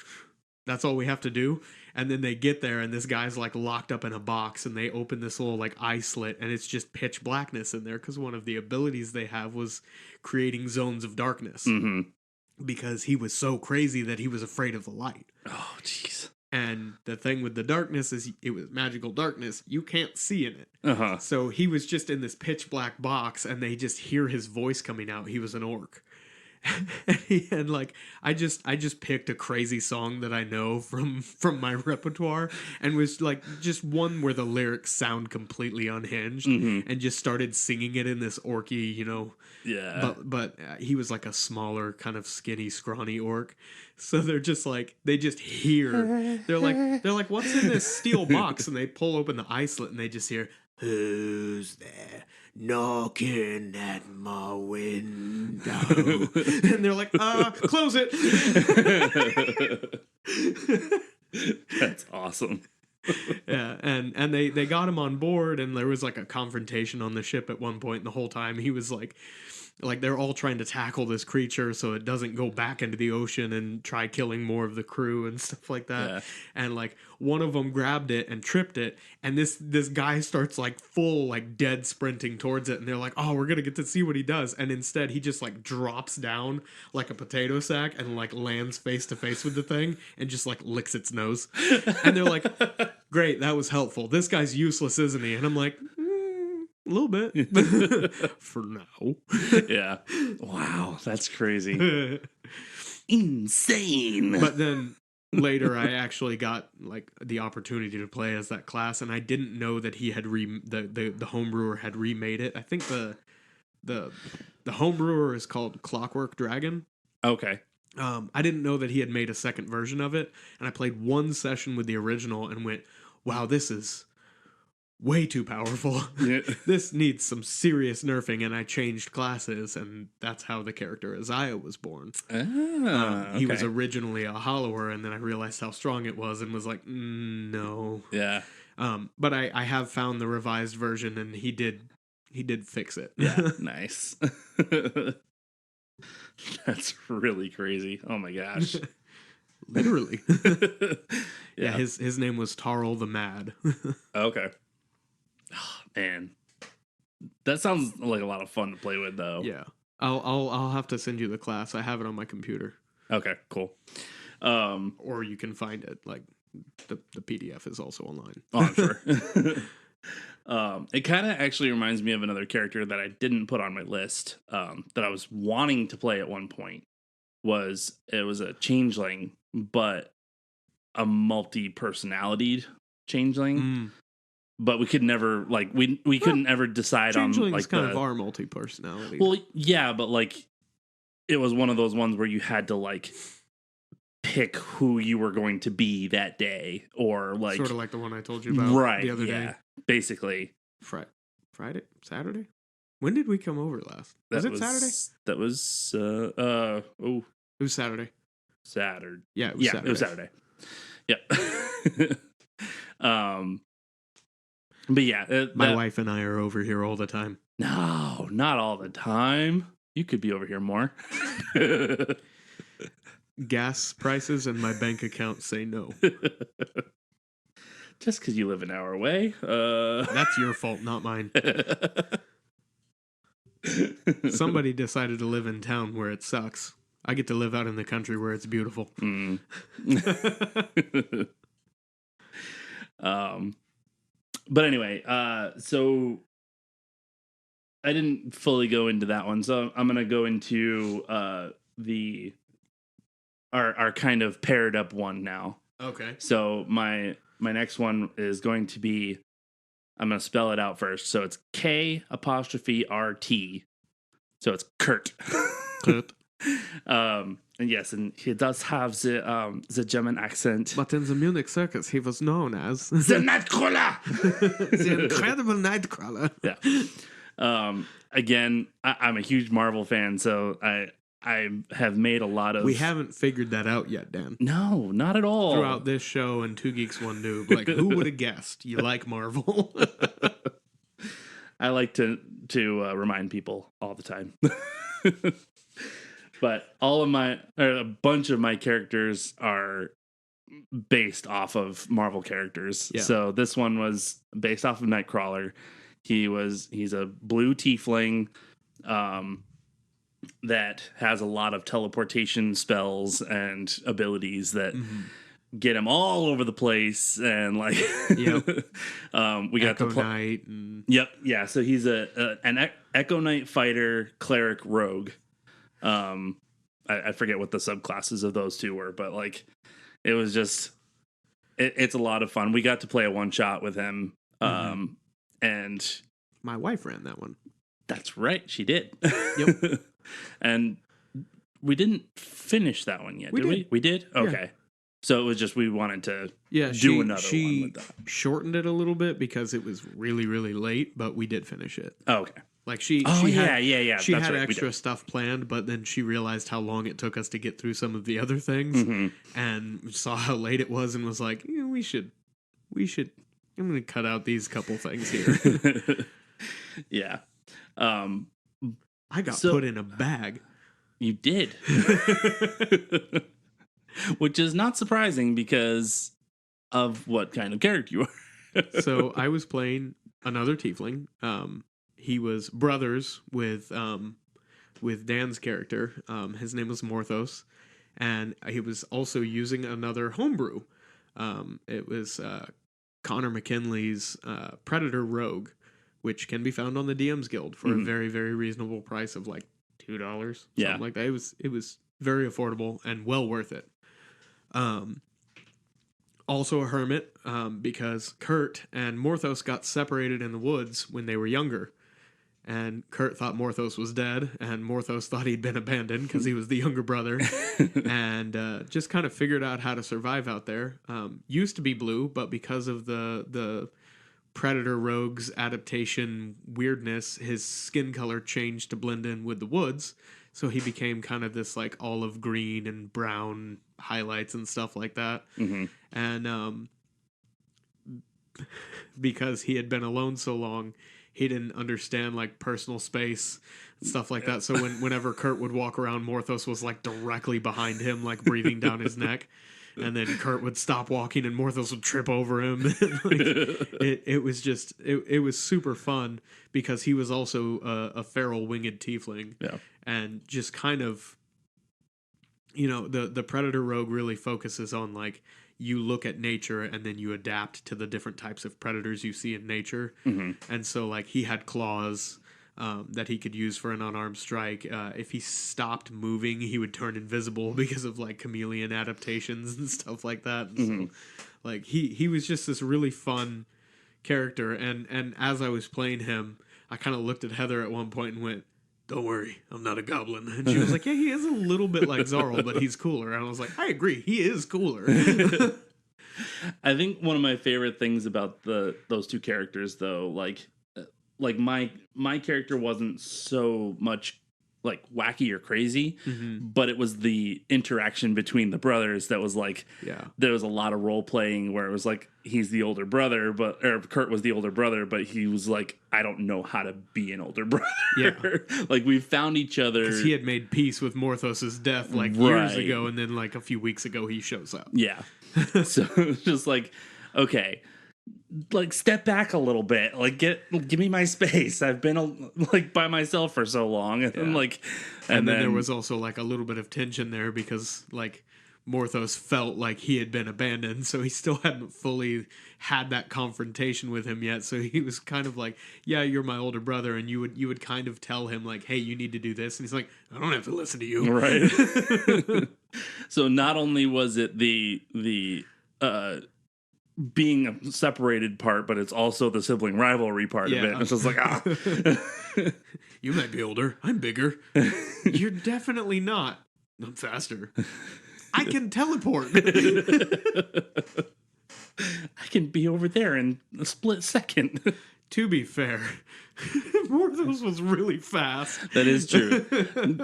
[SPEAKER 2] that's all we have to do. And then they get there, and this guy's like locked up in a box, and they open this little like eye slit, and it's just pitch blackness in there, because one of the abilities they have was creating zones of darkness.
[SPEAKER 1] Mm-hmm.
[SPEAKER 2] Because he was so crazy that he was afraid of the light.
[SPEAKER 1] Oh, jeez.
[SPEAKER 2] And the thing with the darkness is it was magical darkness. You can't see in it.
[SPEAKER 1] Uh-huh.
[SPEAKER 2] So he was just in this pitch black box, and they just hear his voice coming out. He was an orc. And like I just picked a crazy song that I know from my repertoire, and was like just one where the lyrics sound completely unhinged, and just started singing it in this orky, you know.
[SPEAKER 1] Yeah.
[SPEAKER 2] But he was like a smaller, kind of skinny, scrawny orc. So they're just like, they just hear. They're like, what's in this steel box? And they pull open the eye slit, and they just hear, who's there knocking at my window? And they're like, close it.
[SPEAKER 1] That's awesome.
[SPEAKER 2] Yeah, and they got him on board, and there was like a confrontation on the ship at one point, and the whole time he was like they're all trying to tackle this creature so it doesn't go back into the ocean and try killing more of the crew and stuff like that. Yeah. And like one of them grabbed it and tripped it, and this guy starts like full like dead sprinting towards it, and they're like, oh, we're gonna get to see what he does. And instead he just like drops down like a potato sack and like lands face to face with the thing and just like licks its nose. And they're like, great, that was helpful. This guy's useless, isn't he? And I'm like, a little bit. For now.
[SPEAKER 1] Yeah. Wow, that's crazy. Insane.
[SPEAKER 2] But then later I actually got like the opportunity to play as that class, and I didn't know that he had the homebrewer had remade it. I think the homebrewer is called Clockwork Dragon.
[SPEAKER 1] Okay.
[SPEAKER 2] I didn't know that he had made a second version of it, and I played one session with the original and went, wow, this is way too powerful. Yeah. This needs some serious nerfing, and I changed classes, and that's how the character Isaiah was born. He was originally a hollower, and then I realized how strong it was and was like, no.
[SPEAKER 1] Yeah.
[SPEAKER 2] But I have found the revised version, and he did fix it.
[SPEAKER 1] Yeah, nice. That's really crazy. Oh my gosh.
[SPEAKER 2] Literally. Yeah, his name was Tarl the Mad.
[SPEAKER 1] Okay. Oh, man, that sounds like a lot of fun to play with, though.
[SPEAKER 2] Yeah. I'll have to send you the class. I have it on my computer.
[SPEAKER 1] Okay, cool.
[SPEAKER 2] Or you can find it. Like the PDF is also online.
[SPEAKER 1] Oh, I'm sure. It kind of actually reminds me of another character that I didn't put on my list that I was wanting to play at one point. It was a changeling, but a multi-personality changeling. But we could never we couldn't ever decide on like
[SPEAKER 2] kind of our multi-personality.
[SPEAKER 1] Well, yeah, but like it was one of those ones where you had to like pick who you were going to be that day, or like
[SPEAKER 2] sort of like the one I told you about the other day.
[SPEAKER 1] Basically.
[SPEAKER 2] Friday, Saturday. When did we come over last? Was it Saturday?
[SPEAKER 1] That was
[SPEAKER 2] it was Saturday.
[SPEAKER 1] Saturday.
[SPEAKER 2] Yeah, it was Saturday.
[SPEAKER 1] It was Saturday. Yeah. But yeah,
[SPEAKER 2] my wife and I are over here all the time.
[SPEAKER 1] No, not all the time. You could be over here more.
[SPEAKER 2] Gas prices and my bank account say no.
[SPEAKER 1] Just because you live an hour away.
[SPEAKER 2] That's your fault, not mine. Somebody decided to live in town where it sucks. I get to live out in the country where it's beautiful.
[SPEAKER 1] But anyway, so I didn't fully go into that one, so I'm gonna go into our kind of paired up one now.
[SPEAKER 2] Okay.
[SPEAKER 1] So my next one is going to be, I'm gonna spell it out first. So it's K''RT. So it's Kurt.
[SPEAKER 2] Kurt.
[SPEAKER 1] And yes, and he does have the German accent.
[SPEAKER 2] But in the Munich circus, he was known as
[SPEAKER 1] the Nightcrawler,
[SPEAKER 2] the incredible Nightcrawler.
[SPEAKER 1] Yeah. Again, I'm a huge Marvel fan, so I have made a lot of.
[SPEAKER 2] We haven't figured that out yet, Dan.
[SPEAKER 1] No, not at all.
[SPEAKER 2] Throughout this show and Two Geeks One Noob, like who would have guessed you like Marvel?
[SPEAKER 1] I like to remind people all the time. But a bunch of my characters are based off of Marvel characters. Yeah. So this one was based off of Nightcrawler. He's a blue tiefling that has a lot of teleportation spells and abilities that get him all over the place, and like we got
[SPEAKER 2] Echo Knight.
[SPEAKER 1] Yep, yeah. So he's an Echo Knight fighter, cleric, rogue. I forget what the subclasses of those two were, but like it was just it's a lot of fun. We got to play a one shot with him, and
[SPEAKER 2] my wife ran that one.
[SPEAKER 1] That's right, she did.
[SPEAKER 2] Yep.
[SPEAKER 1] And we didn't finish that one yet, did we? We did? Okay. Yeah. So it was just we wanted to do another one with that.
[SPEAKER 2] Shortened it a little bit because it was really, really late, but we did finish it.
[SPEAKER 1] Oh, okay.
[SPEAKER 2] Like she
[SPEAKER 1] had
[SPEAKER 2] extra stuff planned, but then she realized how long it took us to get through some of the other things, and saw how late it was, and was like, we should. I'm going to cut out these couple things here.
[SPEAKER 1] Yeah.
[SPEAKER 2] I got put in a bag.
[SPEAKER 1] You did. Which is not surprising because of what kind of character you are.
[SPEAKER 2] So I was playing another tiefling. He was brothers with Dan's character. His name was Morthos, and he was also using another homebrew. It was Connor McKinley's Predator Rogue, which can be found on the DM's Guild for a very, very reasonable price of like $2, something like that. It was very affordable and well worth it. Also a hermit, because Kurt and Morthos got separated in the woods when they were younger. And Kurt thought Morthos was dead, and Morthos thought he'd been abandoned because he was the younger brother. And just kind of figured out how to survive out there. Used to be blue, but because of the Predator Rogue's adaptation weirdness, his skin color changed to blend in with the woods. So he became kind of this like olive green and brown highlights and stuff like that. And because he had been alone so long, he didn't understand like personal space and stuff like that. So whenever Kurt would walk around, Morthos was like directly behind him, like breathing down his neck. and then Kurt would stop walking and Morthos would trip over him. Like, it was just it was super fun because he was also a feral winged tiefling, and just kind of, you know, the Predator Rogue really focuses on like you look at nature and then you adapt to the different types of predators you see in nature, and so like he had claws. That he could use for an unarmed strike. If he stopped moving, he would turn invisible because of like chameleon adaptations and stuff like that. And so, like he was just this really fun character. And as I was playing him, I kind of looked at Heather at one point and went, "Don't worry, I'm not a goblin." And she was like, "Yeah, he is a little bit like Zarl, but he's cooler." And I was like, "I agree, he is cooler."
[SPEAKER 1] I think one of my favorite things about those two characters, though, like my character wasn't so much like wacky or crazy, but it was the interaction between the brothers that was like, there was a lot of role playing where it was like he's the older brother, or Kurt was the older brother, but he was like, I don't know how to be an older brother. Like we found each other
[SPEAKER 2] because he had made peace with Morthos's death like years ago, and then like a few weeks ago he shows up.
[SPEAKER 1] So it's just like, okay, like step back a little bit, like give me my space. I've been like by myself for so long, and and then there
[SPEAKER 2] was also like a little bit of tension there because like Morthos felt like he had been abandoned, so he still hadn't fully had that confrontation with him yet. So he was kind of like, "Yeah, you're my older brother," and you would kind of tell him like, "Hey, you need to do this," and he's like, "I don't have to listen to you."
[SPEAKER 1] Right. So not only was it the being a separated part, but it's also the sibling rivalry part of it. It's just like,
[SPEAKER 2] you might be older, I'm bigger. You're definitely not. I'm faster. I can teleport.
[SPEAKER 1] I can be over there in a split second.
[SPEAKER 2] To be fair, Morthos was really fast.
[SPEAKER 1] That is true.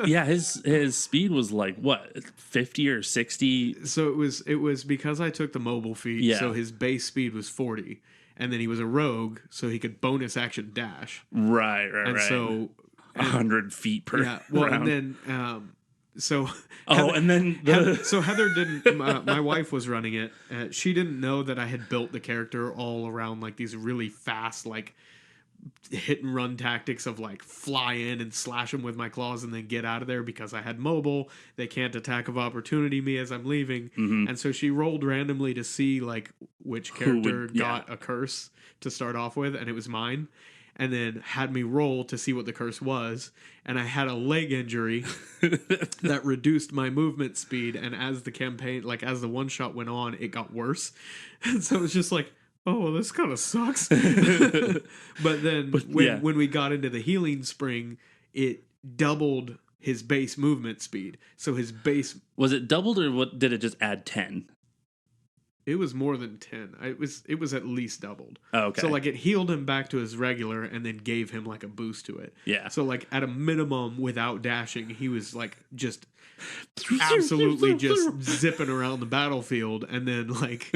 [SPEAKER 1] Yeah, his speed was like what, 50 or 60?
[SPEAKER 2] So it was because I took the mobile feat.
[SPEAKER 1] Yeah.
[SPEAKER 2] So his base speed was 40, and then he was a rogue, so he could bonus action dash.
[SPEAKER 1] Right.
[SPEAKER 2] And so
[SPEAKER 1] 100 feet per
[SPEAKER 2] and
[SPEAKER 1] round.
[SPEAKER 2] then so
[SPEAKER 1] so
[SPEAKER 2] Heather didn't. My wife was running it. She didn't know that I had built the character all around like these really fast like hit and run tactics of like fly in and slash them with my claws and then get out of there because I had mobile. They can't attack of opportunity me as I'm leaving, and so she rolled randomly to see like which character got a curse to start off with, and it was mine. And then had me roll to see what the curse was. And I had a leg injury that reduced my movement speed. And as the campaign, like as the one shot went on, it got worse. And so it was just like, oh, well, this kind of sucks. But then when we got into the healing spring, it doubled his base movement speed. So his base...
[SPEAKER 1] Was it doubled or what? Did it just add 10?
[SPEAKER 2] It was more than 10. It was at least doubled.
[SPEAKER 1] Oh, okay.
[SPEAKER 2] So like it healed him back to his regular and then gave him like a boost to it.
[SPEAKER 1] Yeah.
[SPEAKER 2] So like at a minimum without dashing, he was like just absolutely just zipping around the battlefield, and then like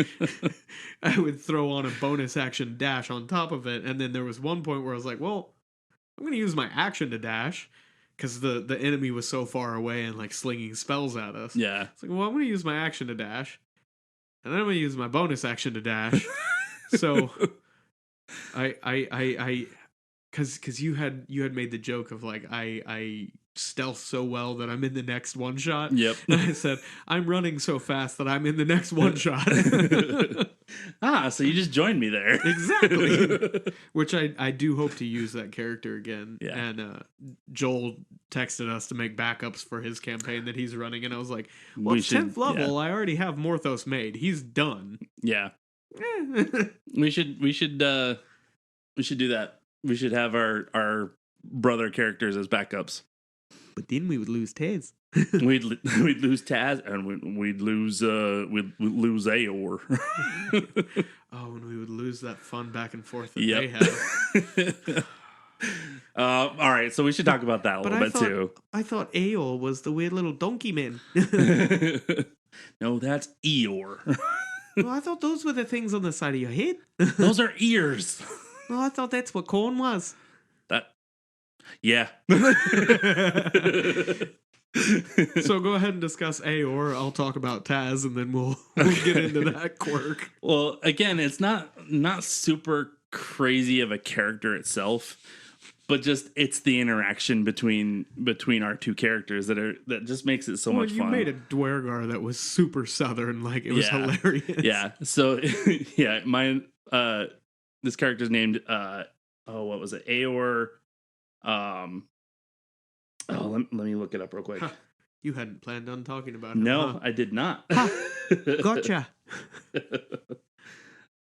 [SPEAKER 2] I would throw on a bonus action dash on top of it, and then there was one point where I was like, well, I'm going to use my action to dash because the enemy was so far away and like slinging spells at us.
[SPEAKER 1] Yeah.
[SPEAKER 2] It's like, well, I'm going to use my action to dash. And then I'm going to use my bonus action to dash. So because you had made the joke of like, I stealth so well that I'm in the next one shot.
[SPEAKER 1] Yep.
[SPEAKER 2] And I said, I'm running so fast that I'm in the next one shot.
[SPEAKER 1] So you just joined me there.
[SPEAKER 2] Exactly. Which I do hope to use that character again.
[SPEAKER 1] Yeah.
[SPEAKER 2] And Joel texted us to make backups for his campaign that he's running, and I was like, well, it's 10th level. I already have Morthos made. He's done.
[SPEAKER 1] Yeah. we should do that. We should have our brother characters as backups.
[SPEAKER 2] But then we would lose Taz.
[SPEAKER 1] we'd lose Taz, and we'd lose Aor.
[SPEAKER 2] Oh, and we would lose that fun back and forth that they have.
[SPEAKER 1] All right, so we should talk about that a little bit too.
[SPEAKER 2] I thought Aor was the weird little donkey man.
[SPEAKER 1] No, that's Eeyore.
[SPEAKER 2] Well, I thought those were the things on the side of your head.
[SPEAKER 1] Those are ears.
[SPEAKER 2] Well, I thought that's what corn was.
[SPEAKER 1] Yeah.
[SPEAKER 2] So go ahead and discuss Aor. I'll talk about Taz, and then we'll get into that quirk.
[SPEAKER 1] Well, again, it's not super crazy of a character itself, but just it's the interaction between our two characters that just makes it so much fun.
[SPEAKER 2] You made a Dwergar that was super southern, like it was hilarious.
[SPEAKER 1] Yeah. So yeah, this character's named what was it? Aor. Let me look it up real quick.
[SPEAKER 2] Huh. You hadn't planned on talking about it.
[SPEAKER 1] No, I did not.
[SPEAKER 2] Gotcha.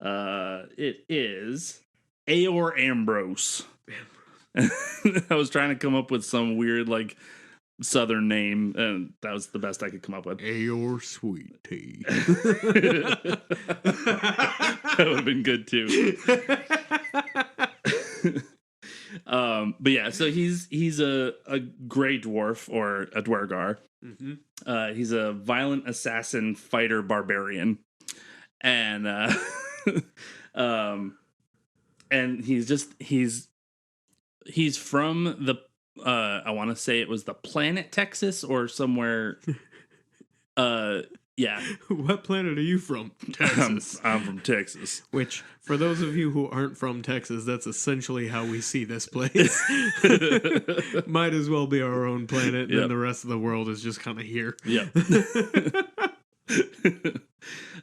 [SPEAKER 1] It is Aor Ambrose. I was trying to come up with some weird like southern name, and that was the best I could come up with.
[SPEAKER 2] Aor Sweet Tea.
[SPEAKER 1] That would have been good too. But yeah, so he's a gray dwarf or a dwergar. Mm-hmm. He's a violent assassin fighter barbarian, and and he's from the I want to say it was the planet Texas or somewhere. Yeah.
[SPEAKER 2] What planet are you from? Texas.
[SPEAKER 1] I'm from Texas.
[SPEAKER 2] Which, for those of you who aren't from Texas, that's essentially how we see this place. Might as well be our own planet, and then the rest of the world is just kind of here.
[SPEAKER 1] Yeah.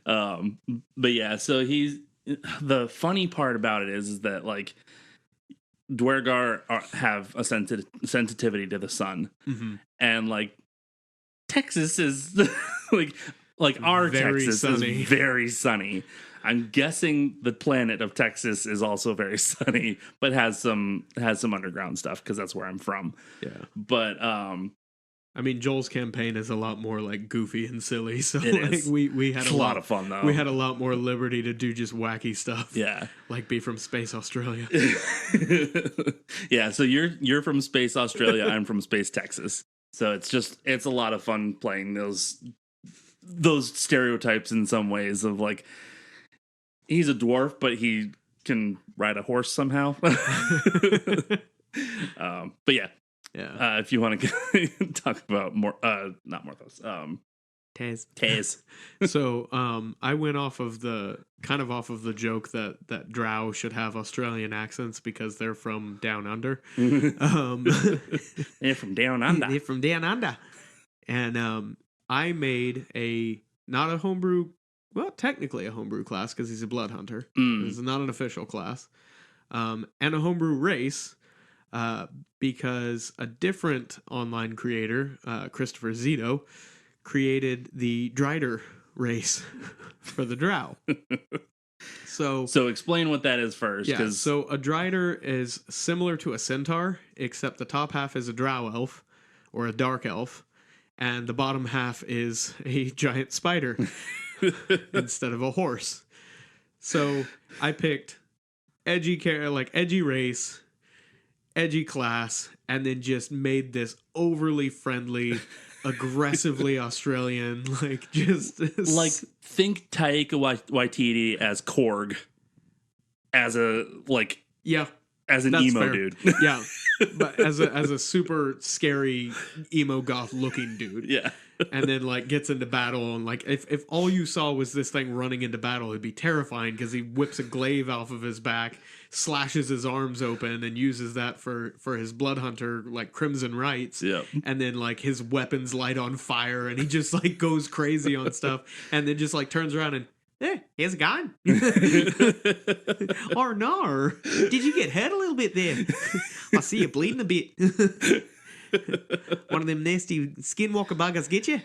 [SPEAKER 1] But yeah, so the funny part about it is that like Dwergar have a sensitivity to the sun, mm-hmm. and like Texas is like our
[SPEAKER 2] very
[SPEAKER 1] Texas
[SPEAKER 2] sunny.
[SPEAKER 1] is very sunny. I'm guessing the planet of Texas is also very sunny, but has some underground stuff because that's where I'm from.
[SPEAKER 2] Yeah,
[SPEAKER 1] but
[SPEAKER 2] I mean, Joel's campaign is a lot more like goofy and silly, so like
[SPEAKER 1] is.
[SPEAKER 2] we had
[SPEAKER 1] a lot of fun though.
[SPEAKER 2] We had a lot more liberty to do just wacky stuff.
[SPEAKER 1] Yeah,
[SPEAKER 2] like be from Space Australia.
[SPEAKER 1] Yeah, so you're from Space Australia. I'm from Space Texas. So it's a lot of fun playing those stereotypes in some ways of like he's a dwarf, but he can ride a horse somehow. But yeah. If you want to talk about not Morthos, Taz.
[SPEAKER 2] So I went off of the joke that Drow should have Australian accents because they're from down under.
[SPEAKER 1] They're from down under.
[SPEAKER 2] They're from down under. And I made not a homebrew, well, technically a homebrew class because he's a blood hunter. This is not an official class. And a homebrew race. Because a different online creator, Christopher Zito, created the Drider race for the Drow. So
[SPEAKER 1] explain what that is first.
[SPEAKER 2] Yeah, so a Drider is similar to a centaur, except the top half is a Drow elf or a dark elf, and the bottom half is a giant spider instead of a horse. So I picked edgy race, edgy class, and then just made this overly friendly, aggressively Australian, like just
[SPEAKER 1] like think Taika Waititi as Korg, as a as an emo fair. Dude.
[SPEAKER 2] Yeah, but as a super scary emo goth looking dude.
[SPEAKER 1] Yeah.
[SPEAKER 2] And then like gets into battle, and like if all you saw was this thing running into battle, it'd be terrifying because he whips a glaive off of his back, slashes his arms open, and uses that for his blood hunter like crimson rites.
[SPEAKER 1] Yeah.
[SPEAKER 2] And then like his weapons light on fire, and he just like goes crazy on stuff, and then just like turns around and here's a gun. Or no, did you get hurt a little bit there? I see you bleeding a bit. One of them nasty skinwalker buggers get you?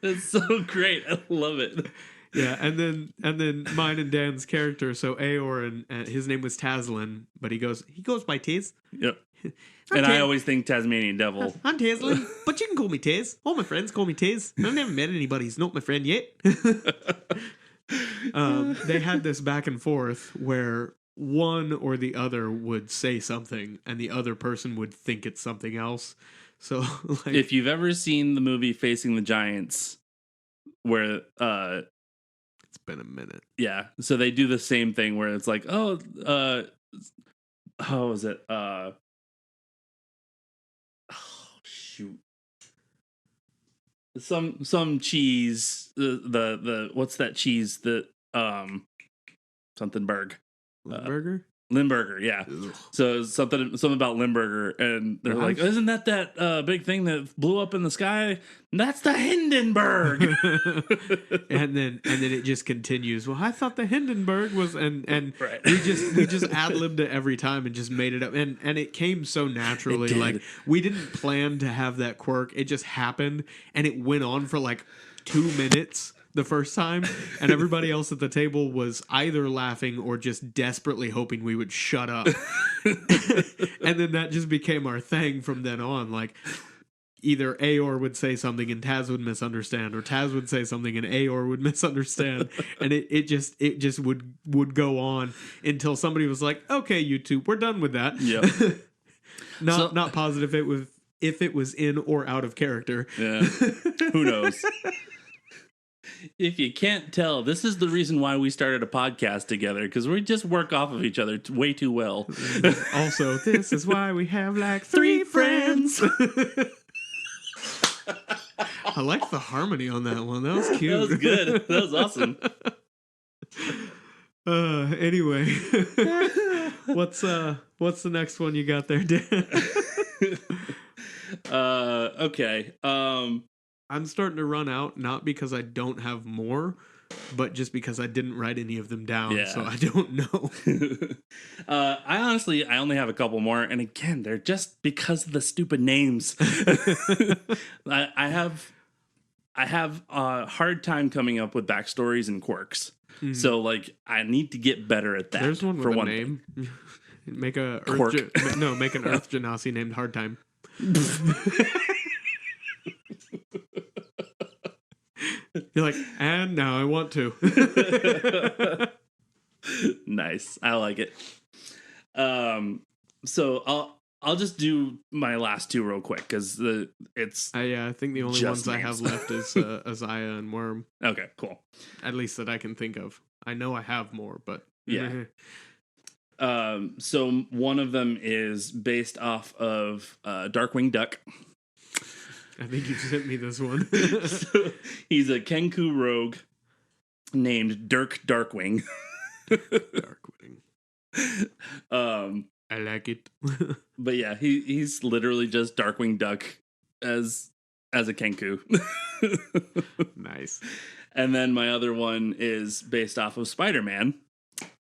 [SPEAKER 1] That's so great. I love it.
[SPEAKER 2] Yeah, and then mine and Dan's character, so Aor, and his name was Tazlin, but he goes by Taz.
[SPEAKER 1] Yep. And I always think Tasmanian Devil.
[SPEAKER 2] I'm Tazlin, but you can call me Taz. All my friends call me Taz. I've never met anybody who's not my friend yet. They had this back and forth where one or the other would say something and the other person would think it's something else. So like,
[SPEAKER 1] if you've ever seen the movie Facing the Giants, where
[SPEAKER 2] it's been a minute.
[SPEAKER 1] Yeah. So they do the same thing where it's like, oh, how was it? Oh shoot. Some cheese. The what's that cheese? The something berg.
[SPEAKER 2] Limburger?
[SPEAKER 1] Limburger, yeah.
[SPEAKER 2] Ugh.
[SPEAKER 1] So something about Limburger, and they're like, "Isn't that big thing that blew up in the sky? That's the Hindenburg."
[SPEAKER 2] and then it just continues. Well, I thought the Hindenburg was, and
[SPEAKER 1] Right.
[SPEAKER 2] we just ad-libbed it every time and just made it up, and it came so naturally. Like we didn't plan to have that quirk; it just happened, and it went on for like 2 minutes. The first time, and everybody else at the table was either laughing or just desperately hoping we would shut up. And then that just became our thing from then on. Like either Aor would say something and Taz would misunderstand, or Taz would say something and Aor would misunderstand, and it just would go on until somebody was like, "Okay, you two, we're done with that."
[SPEAKER 1] Yep.
[SPEAKER 2] Not positive if it was in or out of character.
[SPEAKER 1] Yeah. Who knows? If you can't tell, this is the reason why we started a podcast together, because we just work off of each other way too well.
[SPEAKER 2] Also, this is why we have like 3 friends. I like the harmony on that one. That was cute.
[SPEAKER 1] That was good. That was awesome.
[SPEAKER 2] Anyway, what's the next one you got there, Dan?
[SPEAKER 1] Okay.
[SPEAKER 2] I'm starting to run out, not because I don't have more, but just because I didn't write any of them down,
[SPEAKER 1] Yeah.
[SPEAKER 2] so I don't know.
[SPEAKER 1] I only have a couple more, and again, they're just because of the stupid names. I have a hard time coming up with backstories and quirks. Mm-hmm. So like I need to get better at that.
[SPEAKER 2] There's one with a name. Make an Earth Genasi named Hard Time. You're like, and now I want to.
[SPEAKER 1] Nice. I like it. So I'll just do my last 2 real quick because it's.
[SPEAKER 2] I think the only ones I have left is Azaya and Worm.
[SPEAKER 1] Okay, cool.
[SPEAKER 2] At least that I can think of. I know I have more, but
[SPEAKER 1] yeah. So one of them is based off of Darkwing Duck.
[SPEAKER 2] I think you sent me this one.
[SPEAKER 1] So he's a Kenku rogue named Dirk Darkwing.
[SPEAKER 2] Darkwing. I like it.
[SPEAKER 1] But yeah, he's literally just Darkwing Duck as a Kenku.
[SPEAKER 2] Nice.
[SPEAKER 1] And then my other one is based off of Spider-Man.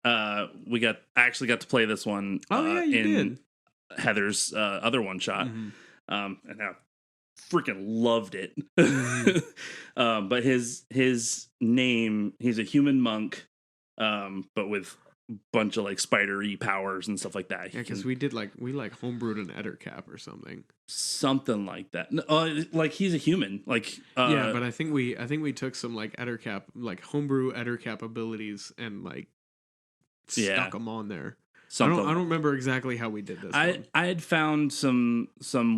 [SPEAKER 1] We actually got to play this one
[SPEAKER 2] did.
[SPEAKER 1] Heather's other one shot.
[SPEAKER 2] Mm-hmm.
[SPEAKER 1] And I freaking loved it.
[SPEAKER 2] Mm-hmm.
[SPEAKER 1] But his name, he's a human monk, but with a bunch of like spidery powers and stuff like that.
[SPEAKER 2] Yeah, because we homebrewed an Ettercap or something.
[SPEAKER 1] Something like that. Like he's a human. Like
[SPEAKER 2] yeah, but I think we took some like Ettercap, like homebrew Ettercap abilities and like stuck them on there. I don't remember exactly how we did this.
[SPEAKER 1] I had found some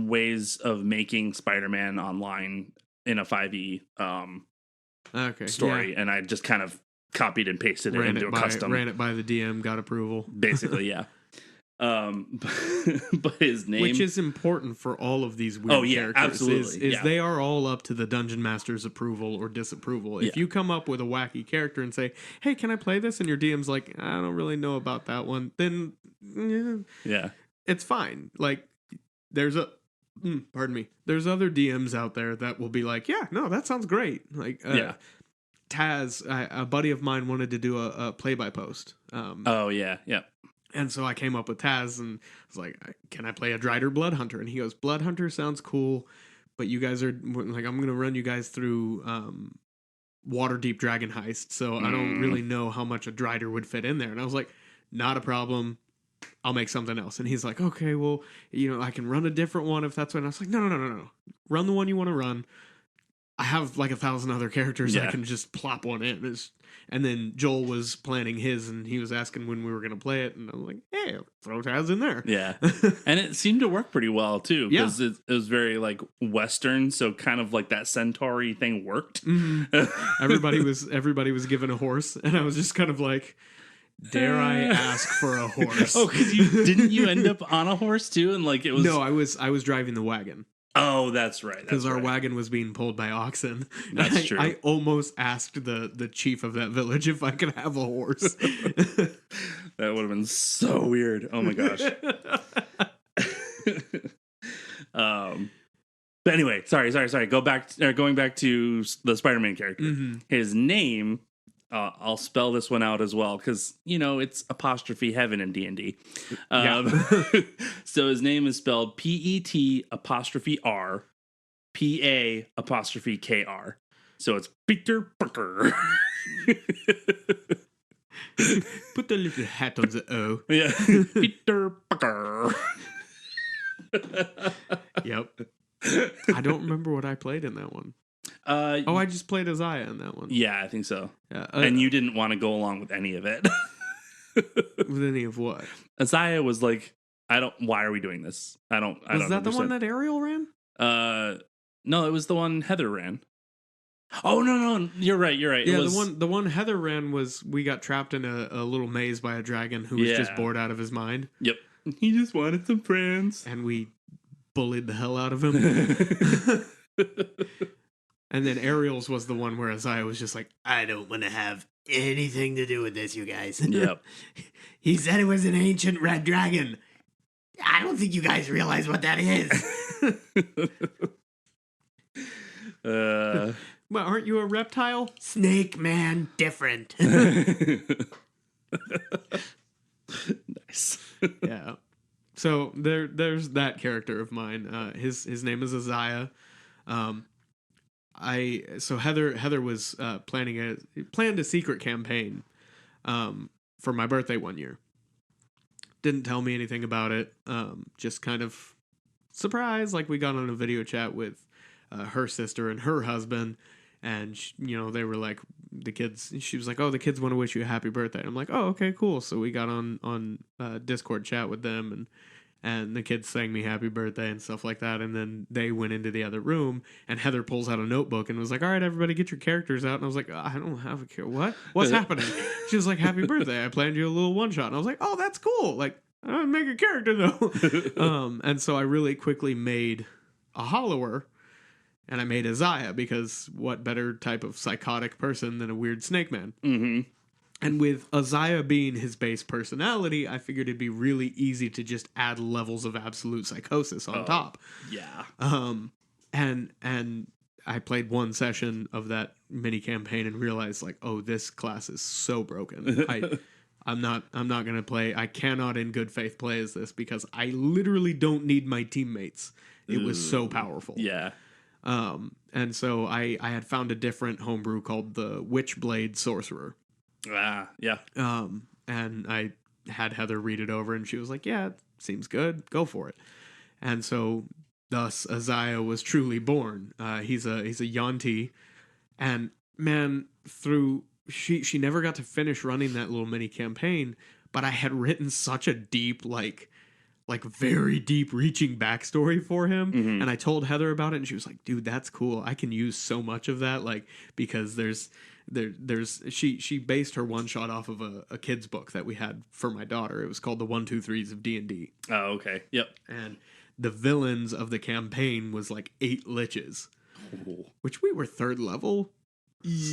[SPEAKER 1] ways of making Spider-Man online in a 5e story, and I just kind of copied and pasted it into a custom.
[SPEAKER 2] Ran it by the DM, got approval.
[SPEAKER 1] Basically, yeah. But his name,
[SPEAKER 2] which is important for all of these weird characters,
[SPEAKER 1] absolutely,
[SPEAKER 2] is they are all up to the dungeon master's approval or disapproval. If you come up with a wacky character and say, "Hey, can I play this?" and your DM's like, "I don't really know about that one," then it's fine. Like there's other DMs out there that will be like, "Yeah, no, that sounds great." Like Taz, a buddy of mine wanted to do a play-by-post. And so I came up with Taz and was like, "Can I play a Drider Blood Hunter?" And he goes, "Blood Hunter sounds cool, but you guys are like, I'm going to run you guys through Waterdeep Dragon Heist, so I don't really know how much a Drider would fit in there." And I was like, "Not a problem. I'll make something else." And he's like, "Okay, well, I can run a different one if that's what." And I was like, No. Run the one you want to run. I have like 1,000 other characters I can just plop one in. And then Joel was planning his, and he was asking when we were going to play it, and I was like, hey, throw Taz in there.
[SPEAKER 1] Yeah. And it seemed to work pretty well, too, because it was very, like, Western, so kind of like that Centauri thing worked.
[SPEAKER 2] Mm-hmm. Everybody was given a horse, and I was just kind of like, dare I ask for a horse?
[SPEAKER 1] Oh, because didn't you end up on a horse, too? And, like, it was...
[SPEAKER 2] No, I was driving the wagon.
[SPEAKER 1] Oh, that's right.
[SPEAKER 2] Because our wagon was being pulled by oxen.
[SPEAKER 1] That's true.
[SPEAKER 2] I almost asked the chief of that village if I could have a horse.
[SPEAKER 1] That would have been so weird. Oh my gosh. But anyway, sorry. Going back to the Spider-Man character. Mm-hmm. His name, I'll spell this one out as well because it's apostrophe heaven in D&D. So his name is spelled PET_R PA_KR. So it's Peter Parker.
[SPEAKER 2] Put the little hat on the O.
[SPEAKER 1] Yeah, Peter Parker.
[SPEAKER 2] Yep. I don't remember what I played in that one. I just played Isaiah in that one.
[SPEAKER 1] Yeah, I think so.
[SPEAKER 2] Yeah,
[SPEAKER 1] and you didn't want to go along with any of it.
[SPEAKER 2] With any of what?
[SPEAKER 1] Isaiah was like, why are we doing this? I don't
[SPEAKER 2] Was that
[SPEAKER 1] understand.
[SPEAKER 2] the one that Ariel ran?
[SPEAKER 1] No, it was the one Heather ran. Oh, no, you're right.
[SPEAKER 2] Yeah, the one Heather ran was we got trapped in a little maze by a dragon who was just bored out of his mind.
[SPEAKER 1] Yep. He just wanted some friends.
[SPEAKER 2] And we bullied the hell out of him. And then Ariel's was the one where Isaiah was just like, I don't want to have anything to do with this, you guys.
[SPEAKER 1] Yep.
[SPEAKER 2] He said it was an ancient red dragon. I don't think you guys realize what that is. Well, aren't you a reptile? Snake man, different.
[SPEAKER 1] Nice.
[SPEAKER 2] Yeah. So there's that character of mine. His name is Isaiah. Heather was planned a secret campaign for my birthday one year. Didn't tell me anything about it. Just kind of surprise. Like we got on a video chat with her sister and her husband, and they were like the kids. She was like, "Oh, the kids want to wish you a happy birthday." And I'm like, "Oh, okay, cool." So we got on Discord chat with them, and the kids sang me happy birthday and stuff like that. And then they went into the other room, and Heather pulls out a notebook and was like, all right, everybody get your characters out. And I was like, I don't have a character. What's happening? She was like, happy birthday. I planned you a little one shot. And I was like, oh, that's cool. Like, I don't make a character though. And so I really quickly made a hollower, and I made Isaiah because what better type of psychotic person than a weird snake man? Mm-hmm. And with Isaiah being his base personality, I figured it'd be really easy to just add levels of absolute psychosis on top.
[SPEAKER 1] Yeah.
[SPEAKER 2] And I played one session of that mini campaign and realized like, oh, this class is so broken. I'm not gonna play. I cannot in good faith play as this because I literally don't need my teammates. It was so powerful.
[SPEAKER 1] Yeah.
[SPEAKER 2] And so I had found a different homebrew called the Witchblade Sorcerer.
[SPEAKER 1] Yeah.
[SPEAKER 2] And I had Heather read it over, and she was like, yeah, it seems good. Go for it. And so thus Isaiah was truly born. He's a Yanti, and man, she never got to finish running that little mini campaign, but I had written such a deep, like very deep reaching backstory for him. Mm-hmm. And I told Heather about it, and she was like, dude, that's cool. I can use so much of that. Like, because she based her one shot off of a kid's book that we had for my daughter. It was called The 1, 2, 3s of D&D.
[SPEAKER 1] Oh, okay. Yep.
[SPEAKER 2] And the villains of the campaign was like 8 liches, which we were 3rd level.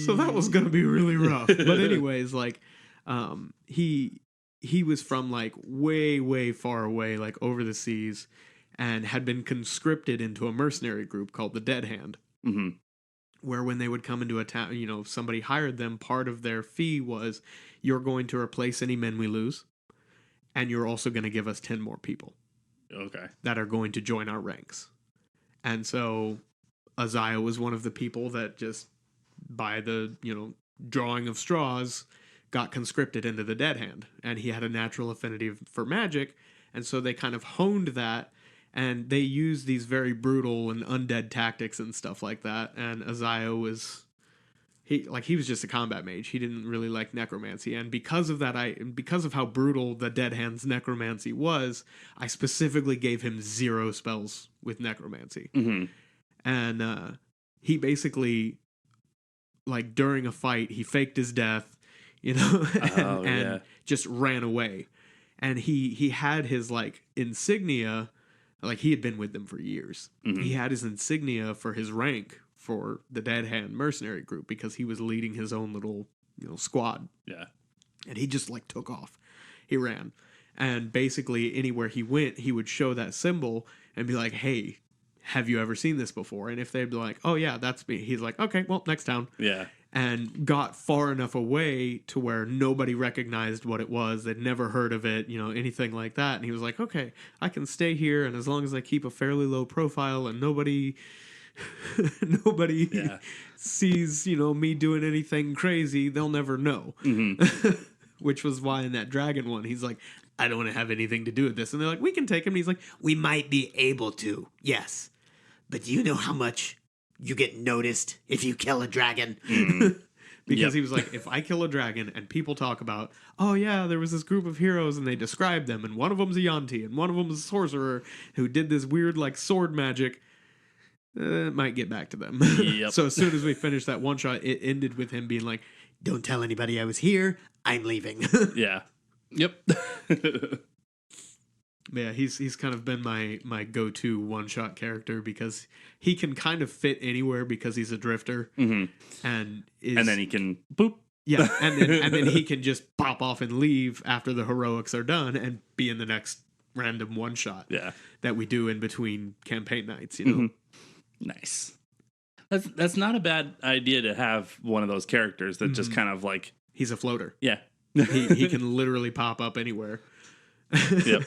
[SPEAKER 2] So that was going to be really rough. But anyways, like, he was from like way, way far away, like over the seas, and had been conscripted into a mercenary group called the Dead Hand. Mm-hmm. Where when they would come into a town, if somebody hired them, part of their fee was, you're going to replace any men we lose, and you're also going to give us 10 more people.
[SPEAKER 1] Okay.
[SPEAKER 2] That are going to join our ranks. And so Isaiah was one of the people that just, by the, drawing of straws, got conscripted into the Dead Hand. And he had a natural affinity for magic, and so they kind of honed that And they use these very brutal and undead tactics and stuff like that. And Isaiah was he was just a combat mage. He didn't really like necromancy. And because of that, because of how brutal the Dead Hands necromancy was, I specifically gave him 0 spells with necromancy.
[SPEAKER 1] Mm-hmm.
[SPEAKER 2] And he basically, like, during a fight, he faked his death, and just ran away. And he had his, like, insignia. Like, he had been with them for years.
[SPEAKER 1] Mm-hmm.
[SPEAKER 2] He had his insignia for his rank for the Dead Hand mercenary group because he was leading his own little, squad.
[SPEAKER 1] Yeah.
[SPEAKER 2] And he just, like, took off. He ran. And basically, anywhere he went, he would show that symbol and be like, hey, have you ever seen this before? And if they'd be like, oh, yeah, that's me. He's like, okay, well, next town.
[SPEAKER 1] Yeah.
[SPEAKER 2] And got far enough away to where nobody recognized what it was. They'd never heard of it, anything like that. And he was like, okay, I can stay here. And as long as I keep a fairly low profile and nobody sees, me doing anything crazy, they'll never know.
[SPEAKER 1] Mm-hmm.
[SPEAKER 2] Which was why in that dragon one, he's like, I don't want to have anything to do with this. And they're like, we can take him. And he's like, we might be able to, yes. But do you know how much you get noticed if you kill a dragon?
[SPEAKER 1] Mm.
[SPEAKER 2] Because he was like, if I kill a dragon and people talk about, oh yeah, there was this group of heroes and they describe them, and one of them's a Yanti and one of them's a sorcerer who did this weird, like, sword magic, it might get back to them.
[SPEAKER 1] Yep.
[SPEAKER 2] So as soon as we finished that one shot, it ended with him being like, don't tell anybody I was here, I'm leaving.
[SPEAKER 1] Yeah. Yep.
[SPEAKER 2] Yeah, he's kind of been my go-to one-shot character because he can kind of fit anywhere because he's a drifter.
[SPEAKER 1] Mm-hmm.
[SPEAKER 2] And
[SPEAKER 1] then he can boop.
[SPEAKER 2] Yeah, and then he can just pop off and leave after the heroics are done and be in the next random one-shot that we do in between campaign nights,
[SPEAKER 1] Mm-hmm. Nice. That's not a bad idea to have one of those characters that just kind of like...
[SPEAKER 2] He's a floater.
[SPEAKER 1] Yeah.
[SPEAKER 2] he can literally pop up anywhere.
[SPEAKER 1] Yep.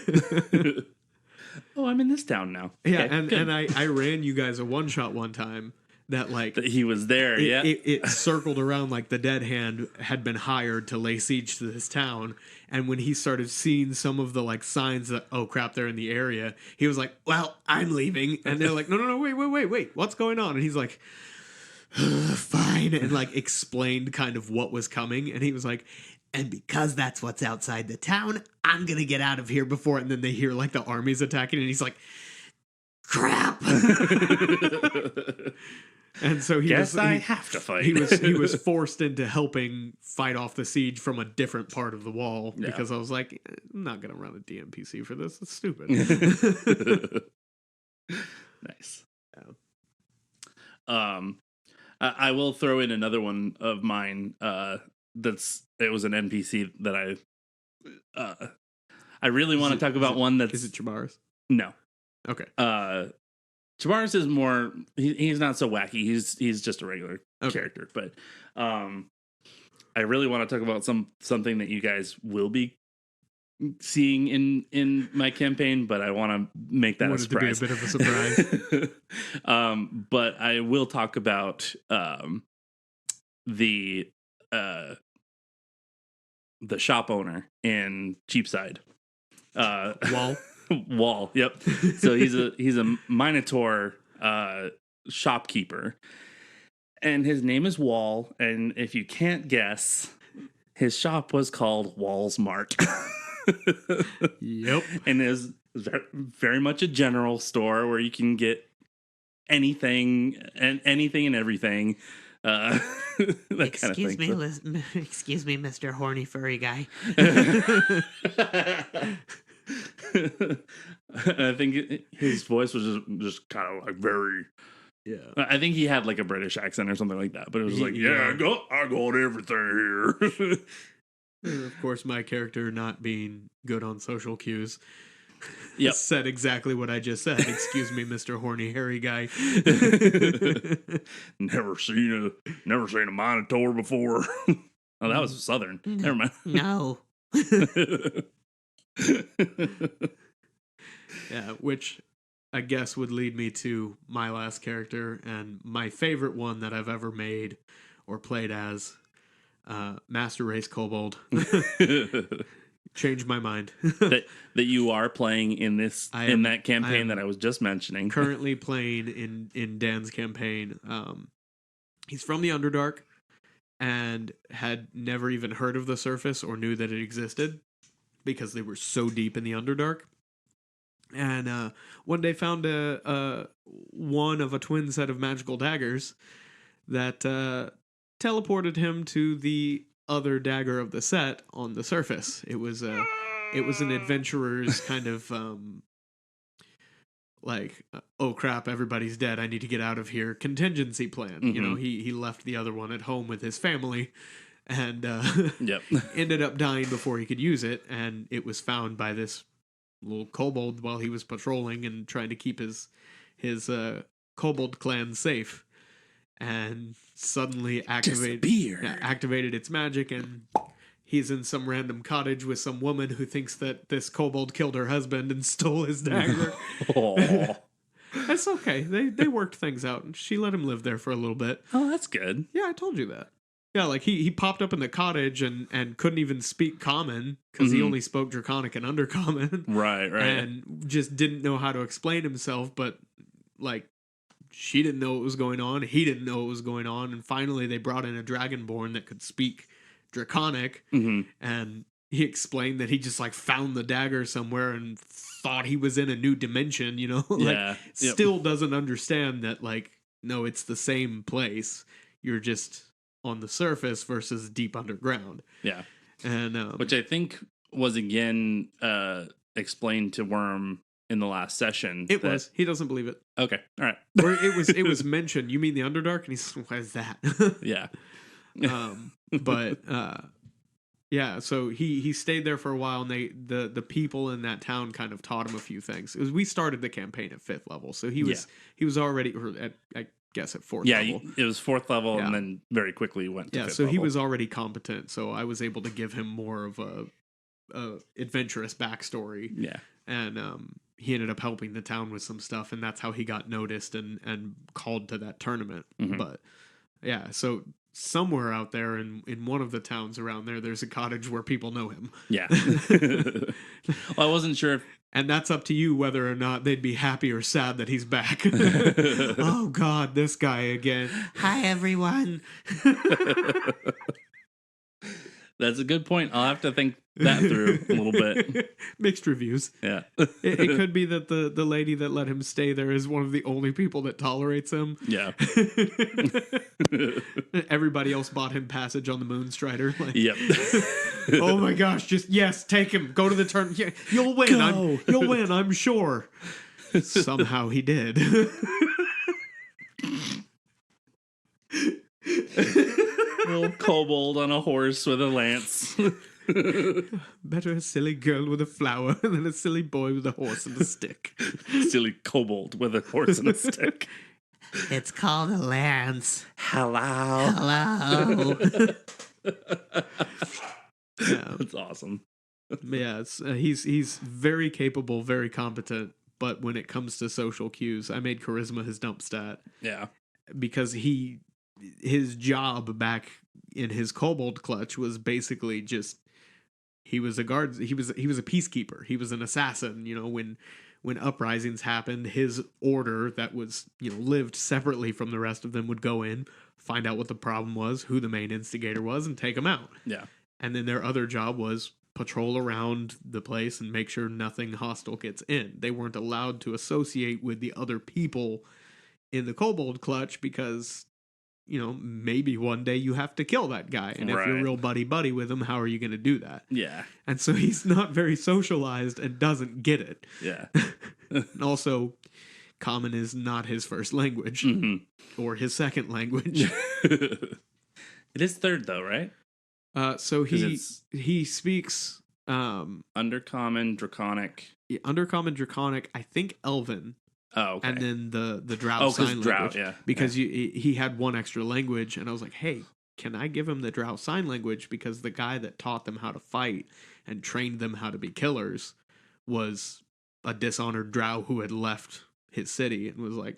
[SPEAKER 1] Oh, I'm in this town now.
[SPEAKER 2] Yeah,
[SPEAKER 1] okay,
[SPEAKER 2] and I ran you guys a one-shot one time that, like...
[SPEAKER 1] That he was there,
[SPEAKER 2] It circled around like the Dead Hand had been hired to lay siege to this town, and when he started seeing some of the, like, signs that, oh crap, they're in the area, he was like, well, I'm leaving. And they're like, no, wait, what's going on? And he's like... fine, and like explained kind of what was coming, and he was like, and because that's what's outside the town, I'm gonna get out of here before. And then they hear like the armies attacking, and he's like, crap. And so he
[SPEAKER 1] have to fight.
[SPEAKER 2] he was forced into helping fight off the siege from a different part of the wall because I was like, I'm not gonna run a DMPC for this. It's stupid.
[SPEAKER 1] Nice. Yeah. I will throw in another one of mine. It was an NPC that I really want to talk about. One that's...
[SPEAKER 2] Is it Chabaris?
[SPEAKER 1] No.
[SPEAKER 2] Okay.
[SPEAKER 1] Chabaris is more... He's not so wacky. He's just a regular character. But I really want to talk about something that you guys will be seeing in my campaign, but I want to make that a surprise.
[SPEAKER 2] To be a bit of a surprise.
[SPEAKER 1] But I will talk about the shop owner in Cheapside. Wall. Yep. So he's a Minotaur shopkeeper, and his name is Wall. And if you can't guess, his shop was called Wall's Mart.
[SPEAKER 2] Yep.
[SPEAKER 1] And is very much a general store where you can get anything and everything.
[SPEAKER 3] Excuse me, Mr. Horny Furry Guy.
[SPEAKER 1] I think his voice was just kind of like very... Yeah, I think he had like a British accent or something like that, but it was like, I got everything here.
[SPEAKER 2] Of course, my character, not being good on social cues,
[SPEAKER 1] yep,
[SPEAKER 2] said exactly what I just said. Excuse me, Mr. Horny Hairy Guy.
[SPEAKER 1] Never seen a Minotaur before. Oh, that was Southern. Never mind.
[SPEAKER 3] No.
[SPEAKER 2] Yeah, which I guess would lead me to my last character and my favorite one that I've ever made or played as. Master Race Kobold. changed my mind.
[SPEAKER 1] that you are playing in this in that
[SPEAKER 2] I
[SPEAKER 1] campaign
[SPEAKER 2] am
[SPEAKER 1] that I was just mentioning.
[SPEAKER 2] Currently playing in Dan's campaign. He's from the Underdark and had never even heard of the Surface or knew that it existed because they were so deep in the Underdark. And one day found one of a twin set of magical daggers that teleported him to the other dagger of the set on the Surface. It was an adventurer's kind of oh crap, everybody's dead, I need to get out of here contingency plan.
[SPEAKER 1] Mm-hmm.
[SPEAKER 2] You know, he left the other one at home with his family and
[SPEAKER 1] Yep.
[SPEAKER 2] ended up dying before he could use it, and it was found by this little kobold while he was patrolling and trying to keep his kobold clan safe, and suddenly activated its magic, and he's in some random cottage with some woman who thinks that this kobold killed her husband and stole his dagger. That's okay. They worked things out, and she let him live there for a little bit.
[SPEAKER 1] Oh, that's good.
[SPEAKER 2] Yeah, I told you that. Yeah, like he popped up in the cottage and couldn't even speak common because he only spoke Draconic and Undercommon.
[SPEAKER 1] Right.
[SPEAKER 2] And just didn't know how to explain himself, but like she didn't know what was going on. He didn't know what was going on. And finally they brought in a Dragonborn that could speak Draconic.
[SPEAKER 1] Mm-hmm.
[SPEAKER 2] And he explained that he just like found the dagger somewhere and thought he was in a new dimension, you know?
[SPEAKER 1] Yeah.
[SPEAKER 2] Still doesn't understand that, like, no, it's the same place. You're just on the surface versus deep underground.
[SPEAKER 1] Yeah.
[SPEAKER 2] And
[SPEAKER 1] which I think was again explained to Worm in the last session.
[SPEAKER 2] It was. He doesn't believe it.
[SPEAKER 1] Okay. All right.
[SPEAKER 2] Or it was mentioned. You mean the Underdark? And he says, what is that?
[SPEAKER 1] Yeah.
[SPEAKER 2] But yeah, so he stayed there for a while, and the people in that town kind of taught him a few things. We started the campaign at 5th level, so he was already, or I guess at 4th level.
[SPEAKER 1] Yeah, it was 4th level, and then very quickly went to 5th
[SPEAKER 2] so
[SPEAKER 1] level.
[SPEAKER 2] he was already competent, so I was able to give him more of a adventurous backstory.
[SPEAKER 1] Yeah.
[SPEAKER 2] And he ended up helping the town with some stuff, and that's how he got noticed and called to that tournament.
[SPEAKER 1] Mm-hmm.
[SPEAKER 2] But yeah, so somewhere out there in one of the towns around there's a cottage where people know him.
[SPEAKER 1] Yeah. Well, I wasn't sure if...
[SPEAKER 2] And that's up to you whether or not they'd be happy or sad that he's back. Oh God, this guy again.
[SPEAKER 3] Hi everyone.
[SPEAKER 1] That's a good point. I'll have to think that through a little bit.
[SPEAKER 2] Mixed reviews.
[SPEAKER 1] Yeah.
[SPEAKER 2] It could be that the lady that let him stay there is one of the only people that tolerates him.
[SPEAKER 1] Yeah.
[SPEAKER 2] Everybody else bought him passage on the Moonstrider. Like,
[SPEAKER 1] yep.
[SPEAKER 2] Oh my gosh, just yes, take him. Go to the turn. Yeah, you'll win. You'll win, I'm sure. Somehow he did.
[SPEAKER 1] Little kobold on a horse with a lance.
[SPEAKER 2] Better a silly girl with a flower than a silly boy with a horse and a stick.
[SPEAKER 1] Silly kobold with a horse and a stick.
[SPEAKER 3] It's called a lance.
[SPEAKER 1] Hello.
[SPEAKER 3] Hello.
[SPEAKER 2] Yeah.
[SPEAKER 1] That's awesome.
[SPEAKER 2] Yeah, he's very capable, very competent, but when it comes to social cues, I made charisma his dump stat.
[SPEAKER 1] Yeah.
[SPEAKER 2] Because his job back in his kobold clutch was basically just he was a guard, he was a peacekeeper, he was an assassin. You know, when uprisings happened, his order that was, you know, lived separately from the rest of them would go in, find out what the problem was, who the main instigator was, and take them out.
[SPEAKER 1] Yeah.
[SPEAKER 2] And then their other job was patrol around the place and make sure nothing hostile gets in. They weren't allowed to associate with the other people in the kobold clutch because, you know, maybe one day you have to kill that guy. And if you're real buddy-buddy with him, how are you going to do that?
[SPEAKER 1] Yeah.
[SPEAKER 2] And so he's not very socialized and doesn't get it.
[SPEAKER 1] Yeah.
[SPEAKER 2] And also, Common is not his first language or his second language.
[SPEAKER 1] It is third, though, right?
[SPEAKER 2] So he speaks...
[SPEAKER 1] Undercommon, Draconic.
[SPEAKER 2] Yeah, Undercommon, Draconic, I think Elven.
[SPEAKER 1] Oh, okay.
[SPEAKER 2] And then the Drow sign language.
[SPEAKER 1] Yeah.
[SPEAKER 2] Because he had one extra language, and I was like, hey, can I give him the Drow sign language? Because the guy that taught them how to fight and trained them how to be killers was a dishonored Drow who had left his city and was like,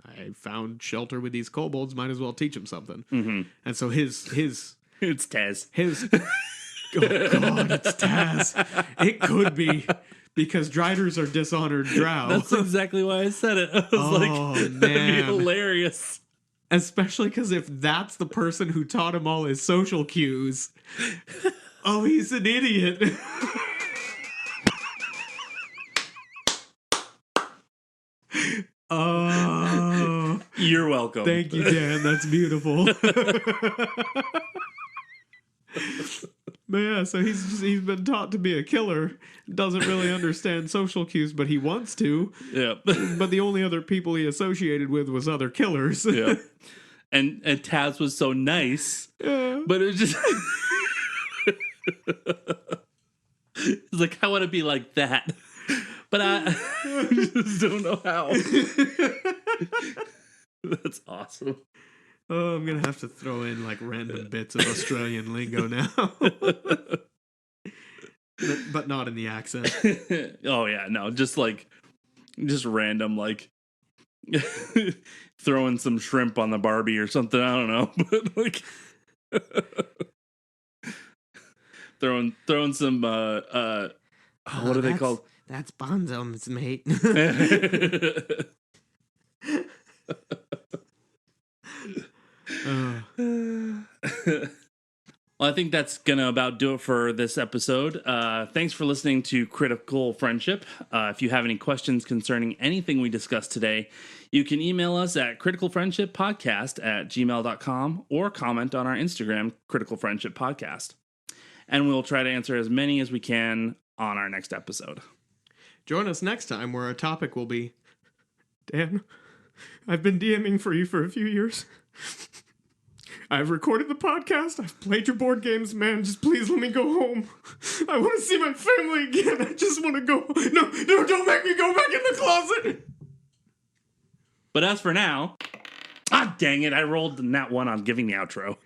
[SPEAKER 2] I found shelter with these kobolds, might as well teach him something.
[SPEAKER 1] Mm-hmm.
[SPEAKER 2] And so his
[SPEAKER 1] it's Tez.
[SPEAKER 2] His Oh God, it's Taz. It could be because Driders are dishonored drow.
[SPEAKER 1] That's exactly why I said it. I was that'd be
[SPEAKER 2] man.
[SPEAKER 1] hilarious.
[SPEAKER 2] Especially because if that's the person who taught him all his social cues, oh, he's an idiot. Oh,
[SPEAKER 1] You're welcome.
[SPEAKER 2] thank you, Dan. That's beautiful. But yeah, so he's been taught to be a killer. Doesn't really understand social cues, but he wants to.
[SPEAKER 1] Yeah.
[SPEAKER 2] But the only other people he associated with was other killers.
[SPEAKER 1] Yeah. And Taz was so nice,
[SPEAKER 2] Yeah.
[SPEAKER 1] but it was just it's like I want to be like that, but I just don't know how. That's awesome.
[SPEAKER 2] Oh, I'm gonna have to throw in like random bits of Australian lingo now, but not in the accent.
[SPEAKER 1] Oh yeah, no, just random like throwing some shrimp on the Barbie or something. I don't know, but like throwing some what are they called?
[SPEAKER 3] That's Bonzo's, mate.
[SPEAKER 1] Well, I think that's gonna about do it for this episode. Thanks for listening to Critical Friendship. If you have any questions concerning anything we discussed today, you can email us at criticalfriendshippodcast@gmail.com or comment on our Instagram, Critical Friendship Podcast. And we'll try to answer as many as we can on our next episode.
[SPEAKER 2] Join us next time where our topic will be, Dan, I've been DMing for you for a few years. I've recorded the podcast. I've played your board games, man. Just please let me go home. I want to see my family again. I just want to go. No, don't make me go back in the closet.
[SPEAKER 1] But as for now, dang it, I rolled the nat one on giving the outro.